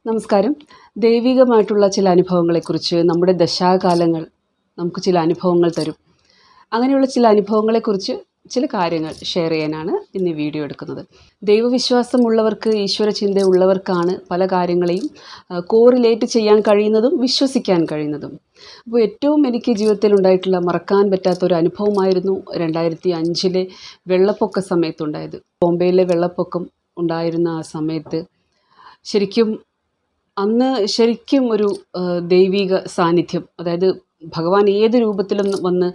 നമസ്കാരം. ദൈവികമായിട്ടുള്ള ചില അനുഭവങ്ങളെക്കുറിച്ച് നമ്മുടെ ദശാകാലങ്ങൾ നമുക്ക് ചില അനുഭവങ്ങൾ തരും. അങ്ങനെയുള്ള ചില അനുഭവങ്ങളെക്കുറിച്ച് ചില കാര്യങ്ങൾ ഷെയർ ചെയ്യാനാണ് ഇന്ന് ഈ വീഡിയോ എടുക്കുന്നത്. ദൈവവിശ്വാസമുള്ളവർക്ക്, ഈശ്വര ചിന്തയുള്ളവർക്കാണ് പല കാര്യങ്ങളെയും കോറിലേറ്റ് ചെയ്യാൻ കഴിയുന്നതും വിശ്വസിക്കാൻ കഴിയുന്നതും. അപ്പോൾ ഏറ്റവും എനിക്ക് ജീവിതത്തിൽ ഉണ്ടായിട്ടുള്ള മറക്കാൻ പറ്റാത്തൊരു അനുഭവമായിരുന്നു 2005 വെള്ളപ്പൊക്ക സമയത്തുണ്ടായത്. ബോംബെയിലെ വെള്ളപ്പൊക്കം ഉണ്ടായിരുന്ന ആ സമയത്ത് ശരിക്കും ഒരു ദൈവിക സാന്നിധ്യം, അതായത് ഭഗവാൻ ഏത് രൂപത്തിലും വന്ന്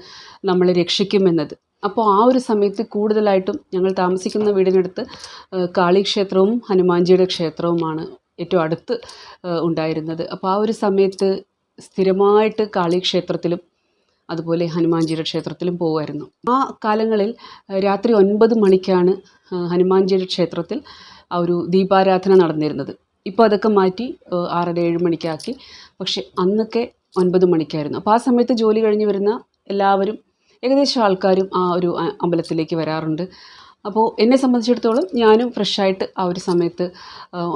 നമ്മളെ രക്ഷിക്കുമെന്നത്. അപ്പോൾ ആ ഒരു സമയത്ത് കൂടുതലായിട്ടും ഞങ്ങൾ താമസിക്കുന്ന വീടിനടുത്ത് കാളീക്ഷേത്രവും ഹനുമാൻജിയുടെ ക്ഷേത്രവുമാണ് ഏറ്റവും അടുത്ത് ഉണ്ടായിരുന്നത്. അപ്പോൾ ആ ഒരു സമയത്ത് സ്ഥിരമായിട്ട് കാളീക്ഷേത്രത്തിലും അതുപോലെ ഹനുമാൻജിയുടെ ക്ഷേത്രത്തിലും പോകുമായിരുന്നു. ആ കാലങ്ങളിൽ രാത്രി 9 മണിക്കാണ് ഹനുമാൻജിയുടെ ക്ഷേത്രത്തിൽ ആ ഒരു ദീപാരാധന നടന്നിരുന്നത്. ഇപ്പോൾ അതൊക്കെ മാറ്റി 6:30-7 മണിക്കാക്കി. പക്ഷെ അന്നൊക്കെ 9 മണിക്കായിരുന്നു. അപ്പോൾ ആ സമയത്ത് ജോലി കഴിഞ്ഞ് വരുന്ന എല്ലാവരും, ഏകദേശം ആൾക്കാരും ആ ഒരു അമ്പലത്തിലേക്ക് വരാറുണ്ട്. അപ്പോൾ എന്നെ സംബന്ധിച്ചിടത്തോളം ഞാനും ഫ്രഷായിട്ട് ആ ഒരു സമയത്ത്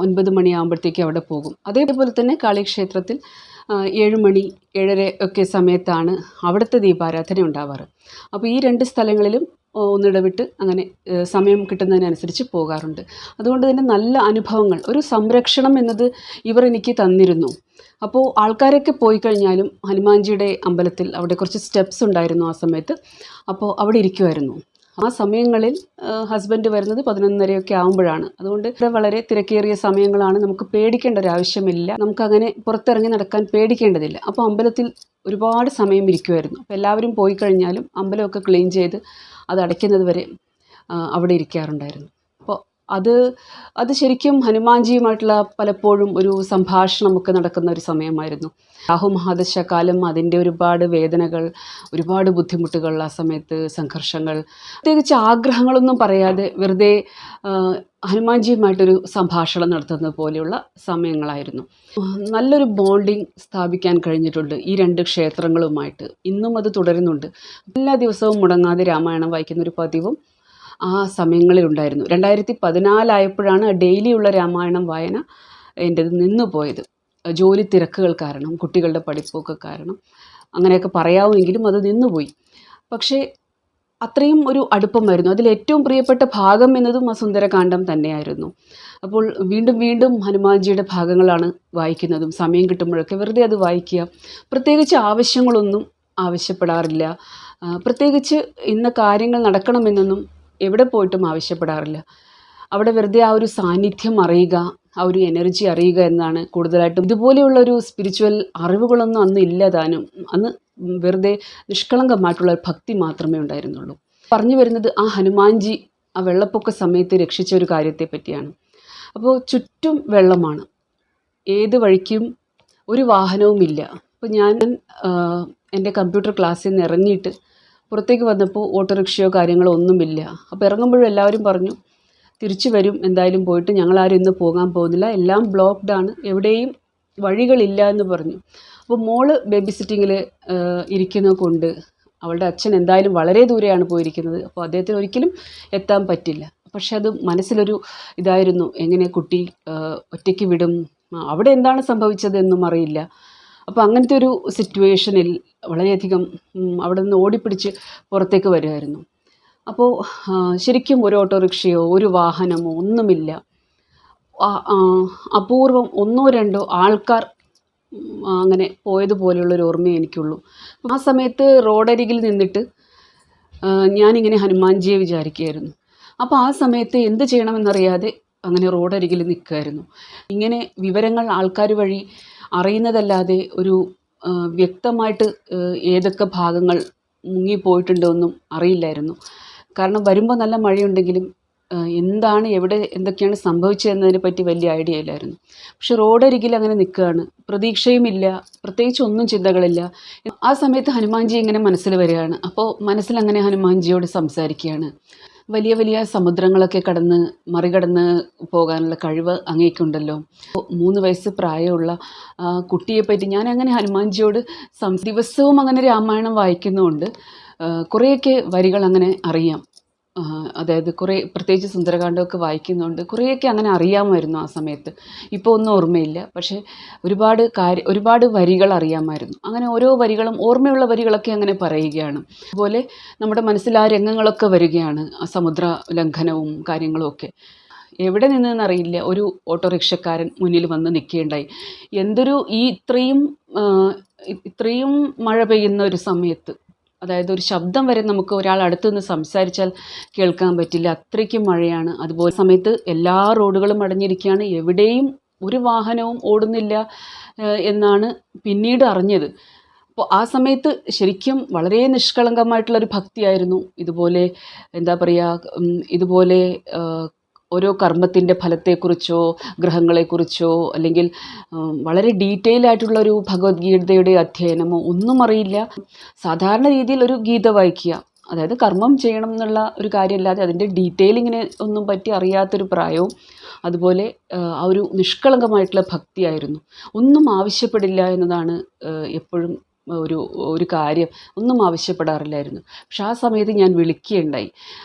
9 മണിയാകുമ്പോഴത്തേക്ക് അവിടെ പോകും. അതേപോലെ തന്നെ കാളീക്ഷേത്രത്തിൽ 7 മണി 7:30 ഒക്കെ സമയത്താണ് അവിടുത്തെ ദീപാരാധന ഉണ്ടാവാറ്. അപ്പോൾ ഈ 2 സ്ഥലങ്ങളിലും ഒന്നിടവിട്ട് അങ്ങനെ സമയം കിട്ടുന്നതിനനുസരിച്ച് പോകാറുണ്ട്. അതുകൊണ്ട് തന്നെ നല്ല അനുഭവങ്ങൾ, ഒരു സംരക്ഷണം എന്നത് ഇവർ എനിക്ക് തന്നിരുന്നു. അപ്പോൾ ആൾക്കാരൊക്കെ പോയി കഴിഞ്ഞാലും ഹനുമാൻജിയുടെ അമ്പലത്തിൽ അവിടെ കുറച്ച് സ്റ്റെപ്സ് ഉണ്ടായിരുന്നു ആ സമയത്ത്. അപ്പോൾ അവിടെ ഇരിക്കുമായിരുന്നു. ആ സമയങ്ങളിൽ ഹസ്ബൻഡ് വരുന്നത് 11:30 ആകുമ്പോഴാണ്. അതുകൊണ്ട് ഇവിടെ വളരെ തിരക്കേറിയ സമയങ്ങളാണ്. നമുക്ക് പേടിക്കേണ്ട ഒരു ആവശ്യമില്ല. നമുക്കങ്ങനെ പുറത്തിറങ്ങി നടക്കാൻ പേടിക്കേണ്ടതില്ല. അപ്പോൾ അമ്പലത്തിൽ ഒരുപാട് സമയം ഇരിക്കുമായിരുന്നു. അപ്പോൾ എല്ലാവരും പോയി കഴിഞ്ഞാലും അമ്പലമൊക്കെ ക്ലീൻ ചെയ്ത് അത് അടയ്ക്കുന്നത് വരെ അവിടെ ഇരിക്കാറുണ്ടായിരുന്നു. അപ്പോൾ അത് ശരിക്കും ഹനുമാൻജിയുമായിട്ടുള്ള പലപ്പോഴും ഒരു സംഭാഷണമൊക്കെ നടക്കുന്ന ഒരു സമയമായിരുന്നു. രാഹുമഹാദശകാലം, അതിൻ്റെ ഒരുപാട് വേദനകൾ, ഒരുപാട് ബുദ്ധിമുട്ടുകൾ, ആ സമയത്ത് സംഘർഷങ്ങൾ, പ്രത്യേകിച്ച് ആഗ്രഹങ്ങളൊന്നും പറയാതെ വെറുതെ ഹനുമാൻജിയുമായിട്ടൊരു സംഭാഷണം നടത്തുന്നത് പോലെയുള്ള സമയങ്ങളായിരുന്നു. നല്ലൊരു ബോണ്ടിങ് സ്ഥാപിക്കാൻ കഴിഞ്ഞിട്ടുണ്ട് ഈ 2 ക്ഷേത്രങ്ങളുമായിട്ട്. ഇന്നും അത് തുടരുന്നുണ്ട്. എല്ലാ ദിവസവും മുടങ്ങാതെ രാമായണം വായിക്കുന്ന ഒരു പതിവും ആ സമയങ്ങളിലുണ്ടായിരുന്നു. 2014 ആയപ്പോഴാണ് ഡെയിലിയുള്ള രാമായണം വായന എൻ്റെത് നിന്നു പോയത്. ജോലി തിരക്കുകൾ കാരണം, കുട്ടികളുടെ പഠിപ്പൊക്കെ കാരണം, അങ്ങനെയൊക്കെ പറയാമെങ്കിലും അത് നിന്നുപോയി. പക്ഷേ അത്രയും ഒരു അടുപ്പമായിരുന്നു. അതിലേറ്റവും പ്രിയപ്പെട്ട ഭാഗം എന്നതും ആ സുന്ദരകാന്ഡം തന്നെയായിരുന്നു. അപ്പോൾ വീണ്ടും വീണ്ടും ഹനുമാൻജിയുടെ ഭാഗങ്ങളാണ് വായിക്കുന്നതും. സമയം കിട്ടുമ്പോഴൊക്കെ വെറുതെ അത് വായിക്കുക. പ്രത്യേകിച്ച് ആവശ്യങ്ങളൊന്നും ആവശ്യപ്പെടാറില്ല. പ്രത്യേകിച്ച് ഇന്ന കാര്യങ്ങൾ നടക്കണമെന്നൊന്നും എവിടെ പോയിട്ടും ആവശ്യപ്പെടാറില്ല. അവിടെ വെറുതെ ആ ഒരു സാന്നിധ്യം അറിയുക, ആ ഒരു എനർജി അറിയുക എന്നാണ് കൂടുതലായിട്ടും. ഇതുപോലെയുള്ളൊരു സ്പിരിച്വൽ അറിവുകളൊന്നും അന്ന് ഇല്ലതാനും. അന്ന് വെറുതെ നിഷ്കളങ്കമായിട്ടുള്ള ഭക്തി മാത്രമേ ഉണ്ടായിരുന്നുള്ളൂ. പറഞ്ഞു വരുന്നത് ആ ഹനുമാൻജി ആ വെള്ളപ്പൊക്ക സമയത്ത് രക്ഷിച്ച ഒരു കാര്യത്തെ പറ്റിയാണ്. അപ്പോൾ ചുറ്റും വെള്ളമാണ്, ഏത് വഴിക്കും ഒരു വാഹനവുമില്ല. അപ്പോൾ ഞാൻ എൻ്റെ കമ്പ്യൂട്ടർ ക്ലാസ്സിൽ നിന്ന് ഇറങ്ങിയിട്ട് പുറത്തേക്ക് വന്നപ്പോൾ ഓട്ടോറിക്ഷയോ കാര്യങ്ങളോ ഒന്നുമില്ല. അപ്പോൾ ഇറങ്ങുമ്പോഴും എല്ലാവരും പറഞ്ഞു തിരിച്ചു വരും, എന്തായാലും പോയിട്ട്, ഞങ്ങളാരും ഇന്ന് പോകാൻ പോകുന്നില്ല, എല്ലാം ബ്ലോക്ക്ഡാണ്, എവിടെയും വഴികളില്ല എന്ന് പറഞ്ഞു. അപ്പോൾ മോള് ബേബി സിറ്റിങ്ങിൽ ഇരിക്കുന്നത് കൊണ്ട് അവളുടെ അച്ഛൻ എന്തായാലും വളരെ ദൂരെയാണ് പോയിരിക്കുന്നത്. അപ്പോൾ അദ്ദേഹത്തിന് ഒരിക്കലും എത്താൻ പറ്റില്ല. പക്ഷെ അത് മനസ്സിലൊരു ഇതായിരുന്നു, എങ്ങനെ കുട്ടി ഒറ്റയ്ക്ക് വിടും, അവിടെ എന്താണ് സംഭവിച്ചതെന്നും അറിയില്ല. അപ്പോൾ അങ്ങനത്തെ ഒരു സിറ്റുവേഷനിൽ വളരെയധികം അവിടെ നിന്ന് ഓടിപ്പിടിച്ച് പുറത്തേക്ക് വരുമായിരുന്നു. അപ്പോൾ ശരിക്കും ഒരു ഓട്ടോറിക്ഷയോ ഒരു വാഹനമോ ഒന്നുമില്ല. അപൂർവം 1-2 ആൾക്കാർ അങ്ങനെ പോയതുപോലെയുള്ളൊരു ഓർമ്മയെ എനിക്കുള്ളൂ. ആ സമയത്ത് റോഡരികിൽ നിന്നിട്ട് ഞാനിങ്ങനെ ഹനുമാൻജിയെ വിചാരിക്കുകയായിരുന്നു. അപ്പോൾ ആ സമയത്ത് എന്ത് ചെയ്യണമെന്നറിയാതെ അങ്ങനെ റോഡരികിൽ നിൽക്കുമായിരുന്നു. ഇങ്ങനെ വിവരങ്ങൾ ആൾക്കാർ വഴി അറിയുന്നതല്ലാതെ ഒരു വ്യക്തമായിട്ട് ഏതൊക്കെ ഭാഗങ്ങൾ മുങ്ങിപ്പോയിട്ടുണ്ടോ എന്നും അറിയില്ലായിരുന്നു. കാരണം വരുമ്പോൾ നല്ല മഴയുണ്ടെങ്കിലും എന്താണ് എവിടെ എന്തൊക്കെയാണ് സംഭവിച്ചതെന്നതിനെ പറ്റി വലിയ ഐഡിയ ഇല്ലായിരുന്നു. പക്ഷെ റോഡരികിൽ അങ്ങനെ നിൽക്കുകയാണ്, പ്രതീക്ഷയുമില്ല, പ്രത്യേകിച്ച് ഒന്നും ചിന്തകളില്ല. ആ സമയത്ത് ഹനുമാൻജി ഇങ്ങനെ മനസ്സിൽ വരികയാണ്. അപ്പോൾ മനസ്സിലങ്ങനെ ഹനുമാൻജിയോട് സംസാരിക്കുകയാണ്. വലിയ വലിയ സമുദ്രങ്ങളൊക്കെ മറികടന്ന് പോകാനുള്ള കഴിവ് അങ്ങേക്കുണ്ടല്ലോ. 3 വയസ്സ് പ്രായമുള്ള കുട്ടിയെപ്പറ്റി ഞാൻ അങ്ങനെ ഹനുമാൻജിയോട് ദിവസവും അങ്ങനെ രാമായണം വായിക്കുന്നതുകൊണ്ട് കുറേയൊക്കെ വരികൾ അങ്ങനെ അറിയാം. അതായത് കുറേ പ്രത്യേകിച്ച് സുന്ദരകാണ്ഡമൊക്കെ വായിക്കുന്നുണ്ട് കുറേയൊക്കെ അങ്ങനെ അറിയാമായിരുന്നു ആ സമയത്ത്. ഇപ്പോൾ ഒന്നും ഓർമ്മയില്ല. പക്ഷേ ഒരുപാട് വരികൾ അറിയാമായിരുന്നു. അങ്ങനെ ഓരോ വരികളും ഓർമ്മയുള്ള വരികളൊക്കെ അങ്ങനെ പറയുകയാണ്. അതുപോലെ നമ്മുടെ മനസ്സിൽ ആ രംഗങ്ങളൊക്കെ വരികയാണ്. ആ സമുദ്ര ലംഘനവും കാര്യങ്ങളും ഒക്കെ. എവിടെ നിന്നെന്നറിയില്ല ഒരു ഓട്ടോറിക്ഷക്കാരൻ മുന്നിൽ വന്ന് നിൽക്കുകയുണ്ടായി. എന്തൊരു ഇത്രയും മഴ പെയ്യുന്ന ഒരു സമയത്ത്, അതായത് ഒരു ശബ്ദം വരെ നമുക്ക് ഒരാൾ അടുത്ത് നിന്ന് സംസാരിച്ചാൽ കേൾക്കാൻ പറ്റില്ല, അത്രയ്ക്കും മഴയാണ്. അതുപോലെ സമയത്ത് എല്ലാ റോഡുകളും അടഞ്ഞിരിക്കുകയാണ്, എവിടെയും ഒരു വാഹനവും ഓടുന്നില്ല എന്നാണ് പിന്നീട് അറിഞ്ഞത്. അപ്പോൾ ആ സമയത്ത് ശരിക്കും വളരെ നിഷ്കളങ്കമായിട്ടുള്ളൊരു ഭക്തിയായിരുന്നു. ഇതുപോലെ എന്താ പറയുക, ഇതുപോലെ ഓരോ കർമ്മത്തിൻ്റെ ഫലത്തെക്കുറിച്ചോ ഗ്രഹങ്ങളെക്കുറിച്ചോ അല്ലെങ്കിൽ വളരെ ഡീറ്റെയിൽ ആയിട്ടുള്ളൊരു ഭഗവത്ഗീതയുടെ അധ്യയനമോ ഒന്നും അറിയില്ല. സാധാരണ രീതിയിൽ ഒരു ഗീത വായിക്കുക, അതായത് കർമ്മം ചെയ്യണം എന്നുള്ള ഒരു കാര്യമല്ലാതെ അതിൻ്റെ ഡീറ്റെയിലിങ്ങിനെ ഒന്നും പറ്റി അറിയാത്തൊരു പ്രായവും. അതുപോലെ ആ ഒരു നിഷ്കളങ്കമായിട്ടുള്ള ഭക്തിയായിരുന്നു. ഒന്നും ആവശ്യപ്പെടില്ല എന്നതാണ് എപ്പോഴും ഒരു കാര്യം. ഒന്നും ആവശ്യപ്പെടാറില്ലായിരുന്നു. പക്ഷെ ആ സമയത്ത് ഞാൻ വിളിക്കുകയുണ്ടായി.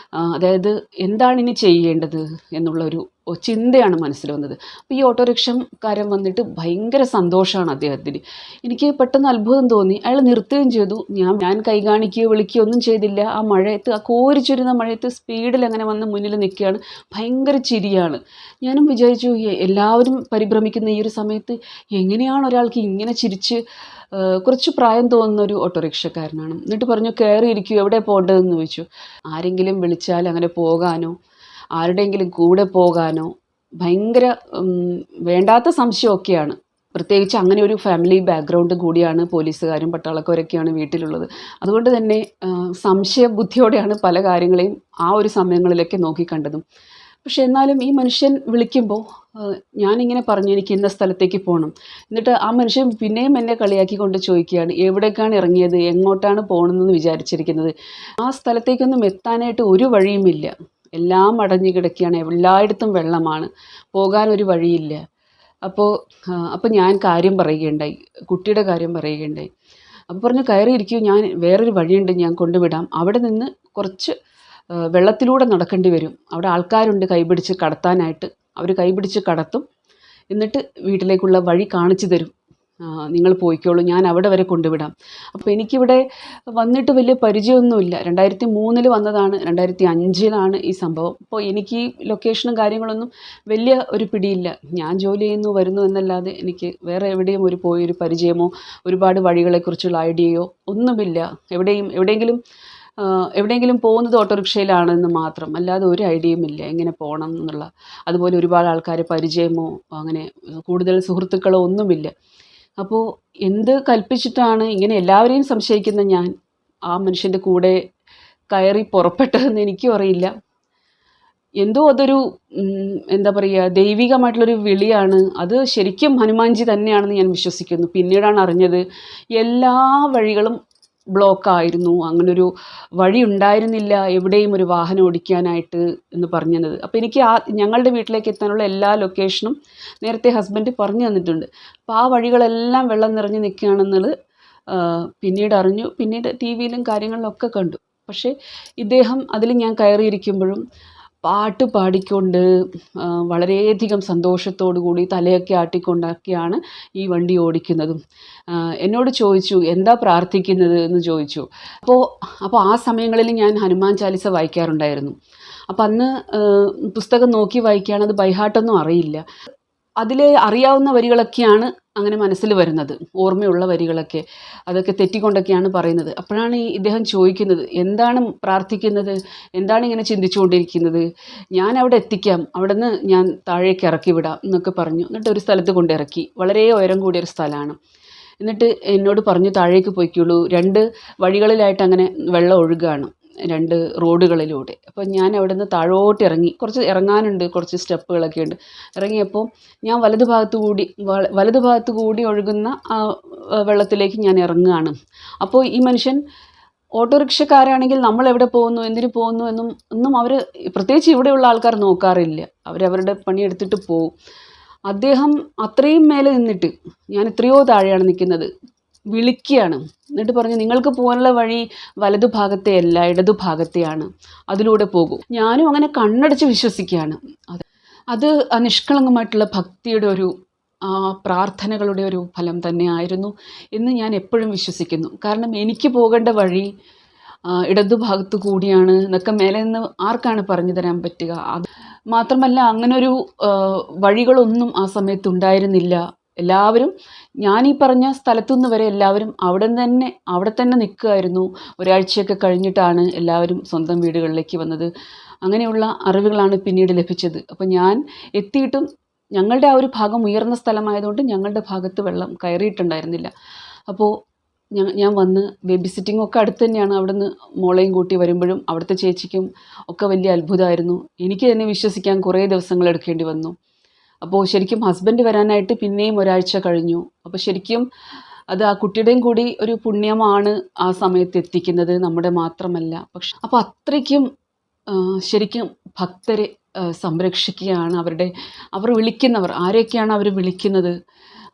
അതായത് എന്താണ് ഇനി ചെയ്യേണ്ടത് എന്നുള്ളൊരു ചിന്തയാണ് മനസ്സിൽ വന്നത്. അപ്പോൾ ഈ ഓട്ടോറിക്ഷക്കാരൻ വന്നിട്ട് ഭയങ്കര സന്തോഷമാണ് അദ്ദേഹത്തിന്. എനിക്ക് പെട്ടെന്ന് അത്ഭുതം തോന്നി. അയാൾ നിർത്തുകയും ചെയ്തു. ഞാൻ കൈ കാണിക്കുകയോ വിളിക്കുകയോ ഒന്നും ചെയ്തില്ല. ആ മഴയത്ത്, ആ കോരിച്ചൊരുന്ന മഴയത്ത് സ്പീഡിൽ അങ്ങനെ വന്ന് മുന്നിൽ നിൽക്കുകയാണ്. ഭയങ്കര ചിരിയാണ്. ഞാനും വിചാരിച്ചു, എല്ലാവരും പരിഭ്രമിക്കുന്ന ഈ ഒരു സമയത്ത് എങ്ങനെയാണ് ഒരാൾക്ക് ഇങ്ങനെ ചിരിച്ച്, കുറച്ച് പ്രായം തോന്നുന്ന ഒരു ഓട്ടോറിക്ഷക്കാരനാണ്. എന്നിട്ട് പറഞ്ഞു, കയറിയിരിക്കൂ, എവിടെ പോകേണ്ടതെന്ന് ചോദിച്ചു. ആരെങ്കിലും വിളിച്ചാൽ അങ്ങനെ പോകാനോ ആരുടെയെങ്കിലും കൂടെ പോകാനോ ഭയങ്കര വേണ്ടാത്ത സംശയമൊക്കെയാണ്. പ്രത്യേകിച്ച് അങ്ങനെ ഒരു ഫാമിലി ബാക്ക്ഗ്രൗണ്ട് കൂടിയാണ് പോലീസുകാരും പട്ടാളക്കാരൊക്കെയാണ് വീട്ടിലുള്ളത്. അതുകൊണ്ട് തന്നെ സംശയബുദ്ധിയോടെയാണ് പല കാര്യങ്ങളെയും ആ ഒരു സമയങ്ങളിലൊക്കെ നോക്കിക്കണ്ടതും. പക്ഷെ എന്നാലും ഈ മനുഷ്യൻ വിളിക്കുമ്പോൾ ഞാനിങ്ങനെ പറഞ്ഞു, എനിക്ക് ഇന്ന സ്ഥലത്തേക്ക് പോകണം. എന്നിട്ട് ആ മനുഷ്യൻ പിന്നെയും എന്നെ കളിയാക്കിക്കൊണ്ട് ചോദിക്കുകയാണ്, എവിടേക്കാണ് ഇറങ്ങിയത്, എങ്ങോട്ടാണ് പോകണമെന്ന് വിചാരിച്ചിരിക്കുന്നത്. ആ സ്ഥലത്തേക്കൊന്നും എത്താനായിട്ട് ഒരു വഴിയുമില്ല, എല്ലാം അടഞ്ഞു കിടക്കുകയാണ്, എല്ലായിടത്തും വെള്ളമാണ്, പോകാനൊരു വഴിയില്ല. അപ്പോൾ ഞാൻ കാര്യം പറയുകയുണ്ടായി, കുട്ടിയുടെ കാര്യം പറയുകയുണ്ടായി. അപ്പോൾ പറഞ്ഞു, കയറിയിരിക്കൂ, ഞാൻ വേറൊരു വഴിയുണ്ട്, ഞാൻ കൊണ്ടുവിടാം. അവിടെ നിന്ന് കുറച്ച് വെള്ളത്തിലൂടെ നടക്കേണ്ടി വരും. അവിടെ ആൾക്കാരുണ്ട് കൈപിടിച്ച് കടത്താനായിട്ട്. അവർ കൈപിടിച്ച് കടത്തും, എന്നിട്ട് വീട്ടിലേക്കുള്ള വഴി കാണിച്ചു തരും. നിങ്ങൾ പോയിക്കോളൂ, ഞാൻ അവിടെ വരെ കൊണ്ടുവിടാം. അപ്പോൾ എനിക്കിവിടെ വന്നിട്ട് വലിയ പരിചയമൊന്നുമില്ല. 2003 വന്നതാണ്, 2005 ഈ സംഭവം. അപ്പോൾ എനിക്ക് ഈ ലൊക്കേഷനും കാര്യങ്ങളൊന്നും വലിയ ഒരു പിടിയില്ല. ഞാൻ ജോലി ചെയ്യുന്നു വരുന്നു എന്നല്ലാതെ എനിക്ക് വേറെ എവിടെയും പോയൊരു പരിചയമോ ഒരുപാട് വഴികളെക്കുറിച്ചുള്ള ഐഡിയയോ ഒന്നുമില്ല. എവിടെയെങ്കിലും പോകുന്നത് ഓട്ടോറിക്ഷയിലാണെന്ന് മാത്രം, അല്ലാതെ ഒരു ഐഡിയയും ഇല്ല എങ്ങനെ പോകണം എന്നുള്ള. അതുപോലെ ഒരുപാട് ആൾക്കാരെ പരിചയമോ അങ്ങനെ കൂടുതൽ സുഹൃത്തുക്കളോ ഒന്നുമില്ല. അപ്പോൾ എന്ത് കൽപ്പിച്ചിട്ടാണ് ഇങ്ങനെ എല്ലാവരെയും സംശയിക്കുന്ന ഞാൻ ആ മനുഷ്യൻ്റെ കൂടെ കയറി പുറപ്പെട്ടതെന്ന് എനിക്കും അറിയില്ല. എന്തോ അതൊരു എന്താ പറയുക, ദൈവികമായിട്ടുള്ളൊരു വിളിയാണ്. അത് ശരിക്കും ഹനുമാൻജി തന്നെയാണെന്ന് ഞാൻ വിശ്വസിക്കുന്നു. പിന്നീടാണ് അറിഞ്ഞത് എല്ലാ വഴികളും ബ്ലോക്കായിരുന്നു, അങ്ങനൊരു വഴി ഉണ്ടായിരുന്നില്ല എവിടെയും ഒരു വാഹനം ഓടിക്കാനായിട്ട് എന്ന് പറഞ്ഞത്. അപ്പോൾ എനിക്ക് ഞങ്ങളുടെ വീട്ടിലേക്ക് എത്താനുള്ള എല്ലാ ലൊക്കേഷനും നേരത്തെ ഹസ്ബൻഡ് പറഞ്ഞു തന്നിട്ടുണ്ട്. അപ്പോൾ ആ വഴികളെല്ലാം വെള്ളം നിറഞ്ഞ് നിൽക്കുകയാണെന്നുള്ളത് പിന്നീട് അറിഞ്ഞു. പിന്നീട് ടി വിയിലും കാര്യങ്ങളിലൊക്കെ കണ്ടു. പക്ഷേ ഇദ്ദേഹം അതിൽ ഞാൻ കയറിയിരിക്കുമ്പോഴും പാട്ട് പാടിക്കൊണ്ട് വളരെയധികം സന്തോഷത്തോടു കൂടി തലയൊക്കെ ആട്ടിക്കൊണ്ടൊക്കെയാണ് ഈ വണ്ടി ഓടിക്കുന്നതും. എന്നോട് ചോദിച്ചു, എന്താ പ്രാർത്ഥിക്കുന്നത് എന്ന് ചോദിച്ചു. അപ്പോൾ ആ സമയങ്ങളിൽ ഞാൻ ഹനുമാൻ ചാലിസ വായിക്കാറുണ്ടായിരുന്നു. അപ്പം അന്ന് പുസ്തകം നോക്കി വായിക്കുകയാണ്, അത് ബൈഹാർട്ടൊന്നും അറിയില്ല. അതിലെ അറിയാവുന്ന വരികളൊക്കെയാണ് അങ്ങനെ മനസ്സിൽ വരുന്നത്, ഓർമ്മയുള്ള വരികളൊക്കെ. അതൊക്കെ തെറ്റിക്കൊണ്ടൊക്കെയാണ് പറയുന്നത്. അപ്പോഴാണ് ഇദ്ദേഹം ചോദിക്കുന്നത്, എന്താണ് പ്രാർത്ഥിക്കുന്നത്, എന്താണ് ഇങ്ങനെ ചിന്തിച്ചുകൊണ്ടിരിക്കുന്നത്, ഞാൻ അവിടെ എത്തിക്കാം, അവിടെ നിന്ന് ഞാൻ താഴേക്ക് ഇറക്കി വിടാം എന്നൊക്കെ പറഞ്ഞു. എന്നിട്ട് ഒരു സ്ഥലത്ത് കൊണ്ടിറക്കി, വളരെ ഉയരം കൂടിയൊരു സ്ഥലമാണ്. എന്നിട്ട് എന്നോട് പറഞ്ഞു, താഴേക്ക് പോയിക്കോളൂ, 2 വഴികളിലായിട്ട് അങ്ങനെ വെള്ളം ഒഴുകുകയാണ്, 2 റോഡുകളിലൂടെ. അപ്പോൾ ഞാൻ അവിടെ നിന്ന് താഴോട്ട് ഇറങ്ങി. കുറച്ച് ഇറങ്ങാനുണ്ട്, കുറച്ച് സ്റ്റെപ്പുകളൊക്കെ ഉണ്ട്. ഇറങ്ങിയപ്പോൾ ഞാൻ വലതു ഭാഗത്ത് കൂടി ഒഴുകുന്ന വെള്ളത്തിലേക്ക് ഞാൻ ഇറങ്ങുകയാണ്. അപ്പോൾ ഈ മനുഷ്യൻ ഓട്ടോറിക്ഷക്കാരാണെങ്കിൽ നമ്മൾ എവിടെ പോകുന്നു, എന്തിനു പോകുന്നു ഒന്നും അവർ, പ്രത്യേകിച്ച് ഇവിടെയുള്ള ആൾക്കാർ നോക്കാറില്ല. അവരവരുടെ പണിയെടുത്തിട്ട് പോകും. അദ്ദേഹം അത്രയും മേലെ നിന്നിട്ട്, ഞാൻ എത്രയോ താഴെയാണ് നിൽക്കുന്നത്, വിളിക്കുകയാണ്. എന്നിട്ട് പറഞ്ഞു, നിങ്ങൾക്ക് പോകാനുള്ള വഴി വലതുഭാഗത്തെ അല്ല, ഇടതുഭാഗത്തെയാണ്, അതിലൂടെ പോകൂ. ഞാനും അങ്ങനെ കണ്ണടച്ച് വിശ്വസിക്കുകയാണ്. അത് ആ നിഷ്കളങ്കമായിട്ടുള്ള ഭക്തിയുടെ ഒരു പ്രാർത്ഥനകളുടെ ഒരു ഫലം തന്നെയായിരുന്നു എന്ന് ഞാൻ എപ്പോഴും വിശ്വസിക്കുന്നു. കാരണം എനിക്ക് പോകേണ്ട വഴി ഇടതുഭാഗത്ത് കൂടിയാണ് എന്നൊക്കെ മേലെ നിന്ന് ആർക്കാണ് പറഞ്ഞു തരാൻ പറ്റുക? അത് മാത്രമല്ല, അങ്ങനൊരു വഴികളൊന്നും ആ സമയത്ത് ഉണ്ടായിരുന്നില്ല. എല്ലാവരും ഞാനീ പറഞ്ഞ സ്ഥലത്തുനിന്ന് വരെ എല്ലാവരും അവിടെ തന്നെ നിൽക്കുമായിരുന്നു. ഒരാഴ്ചയൊക്കെ കഴിഞ്ഞിട്ടാണ് എല്ലാവരും സ്വന്തം വീടുകളിലേക്ക് വന്നത്. അങ്ങനെയുള്ള അറിവുകളാണ് പിന്നീട് ലഭിച്ചത്. അപ്പോൾ ഞാൻ എത്തിയിട്ടും ഞങ്ങളുടെ ആ ഒരു ഭാഗം ഉയർന്ന സ്ഥലമായതുകൊണ്ട് ഞങ്ങളുടെ ഭാഗത്ത് വെള്ളം കയറിയിട്ടുണ്ടായിരുന്നില്ല. അപ്പോൾ ഞാൻ വന്ന് ബേബി സിറ്റിംഗ് ഒക്കെ അടുത്ത് തന്നെയാണ്. അവിടുന്ന് മോളെയും കൂട്ടി വരുമ്പോഴും അവിടുത്തെ ചേച്ചിക്കും ഒക്കെ വലിയ അത്ഭുതമായിരുന്നു. എനിക്ക് തന്നെ വിശ്വസിക്കാൻ കുറേ ദിവസങ്ങൾ എടുക്കേണ്ടി വന്നു. അപ്പോൾ ശരിക്കും ഹസ്ബൻഡ് വരാനായിട്ട് പിന്നെയും ഒരാഴ്ച കഴിഞ്ഞു. അപ്പോൾ ശരിക്കും അത് ആ കുട്ടിയുടെയും കൂടി ഒരു പുണ്യമാണ് ആ സമയത്ത് എത്തിക്കുന്നത്, നമ്മുടെ മാത്രമല്ല. പക്ഷെ അപ്പോൾ അത്രയ്ക്കും ശരിക്കും ഭക്തരെ സംരക്ഷിക്കുകയാണ്. അവർ വിളിക്കുന്നവർ ആരെയൊക്കെയാണ് അവർ വിളിക്കുന്നത്,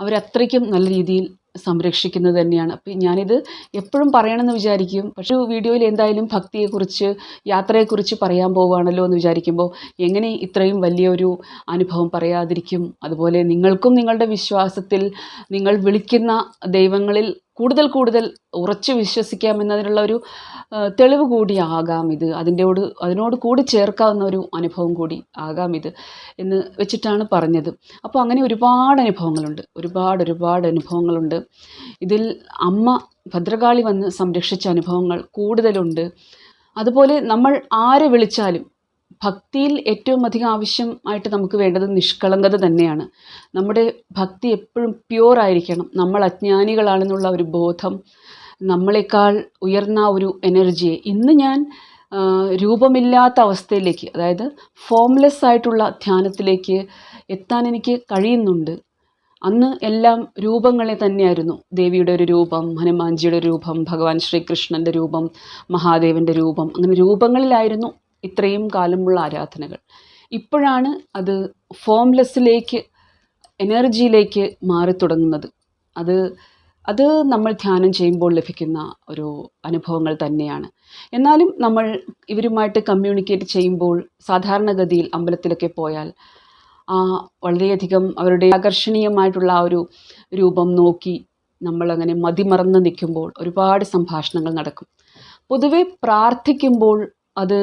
അവരത്രയ്ക്കും നല്ല രീതിയിൽ സംരക്ഷിക്കുന്നത് തന്നെയാണ്. അപ്പം ഞാനിത് എപ്പോഴും പറയണമെന്ന് വിചാരിക്കും. പക്ഷേ വീഡിയോയിൽ എന്തായാലും ഭക്തിയെക്കുറിച്ച്, യാത്രയെക്കുറിച്ച് പറയാൻ പോവുകയാണല്ലോ എന്ന് വിചാരിക്കുമ്പോൾ എങ്ങനെ ഇത്രയും വലിയൊരു അനുഭവം പറയാതിരിക്കും? അതുപോലെ നിങ്ങൾക്കും നിങ്ങളുടെ വിശ്വാസത്തിൽ നിങ്ങൾ വിളിക്കുന്ന ദൈവങ്ങളിൽ കൂടുതൽ ഉറച്ചു വിശ്വസിക്കാമെന്നതിനുള്ള ഒരു തെളിവ് കൂടി ആകാം ഇത്. അതിനോട് കൂടി ചേർക്കാവുന്ന ഒരു അനുഭവം കൂടി ആകാം ഇത് എന്ന് വെച്ചിട്ടാണ് പറഞ്ഞത്. അപ്പോൾ അങ്ങനെ ഒരുപാട് അനുഭവങ്ങളുണ്ട്. ഇതിൽ അമ്മ ഭദ്രകാളി വന്ന് സംരക്ഷിച്ച അനുഭവങ്ങൾ കൂടുതലുണ്ട്. അതുപോലെ നമ്മൾ ആരെ വിളിച്ചാലും ഭക്തിയിൽ ഏറ്റവും അധികം ആവശ്യമായിട്ട് നമുക്ക് വേണ്ടത് നിഷ്കളങ്കത തന്നെയാണ്. നമ്മുടെ ഭക്തി എപ്പോഴും പ്യുവർ ആയിരിക്കണം. നമ്മൾ അജ്ഞാനികളാണെന്നുള്ള ഒരു ബോധം, നമ്മളെക്കാൾ ഉയർന്ന ഒരു എനർജിയെ, ഇന്ന് ഞാൻ രൂപമില്ലാത്ത അവസ്ഥയിലേക്ക്, അതായത് ഫോംലെസ് ആയിട്ടുള്ള ധ്യാനത്തിലേക്ക് എത്താൻ എനിക്ക് കഴിയുന്നുണ്ട്. അന്ന് എല്ലാം രൂപങ്ങളെ തന്നെയായിരുന്നു. ദേവിയുടെ ഒരു രൂപം, ഹനുമാൻജിയുടെ രൂപം, ഭഗവാൻ ശ്രീകൃഷ്ണൻ്റെ രൂപം, മഹാദേവൻ്റെ രൂപം, അങ്ങനെ രൂപങ്ങളിലായിരുന്നു ഇത്രയും കാലമുള്ള ആരാധനകൾ. ഇപ്പോഴാണ് അത് ഫോംലെസ്സിലേക്ക്, എനർജിയിലേക്ക് മാറിത്തുടങ്ങുന്നത്. അത് നമ്മൾ ധ്യാനം ചെയ്യുമ്പോൾ ലഭിക്കുന്ന ഒരു അനുഭവങ്ങൾ തന്നെയാണ്. എന്നാലും നമ്മൾ ഇവരുമായിട്ട് കമ്മ്യൂണിക്കേറ്റ് ചെയ്യുമ്പോൾ സാധാരണഗതിയിൽ അമ്പലത്തിലൊക്കെ പോയാൽ വളരെയധികം അവരുടെ ആകർഷണീയമായിട്ടുള്ള ആ ഒരു രൂപം നോക്കി നമ്മളങ്ങനെ മതിമറന്ന് നിൽക്കുമ്പോൾ ഒരുപാട് സംഭാഷണങ്ങൾ നടക്കും. പൊതുവെ പ്രാർത്ഥിക്കുമ്പോൾ അത്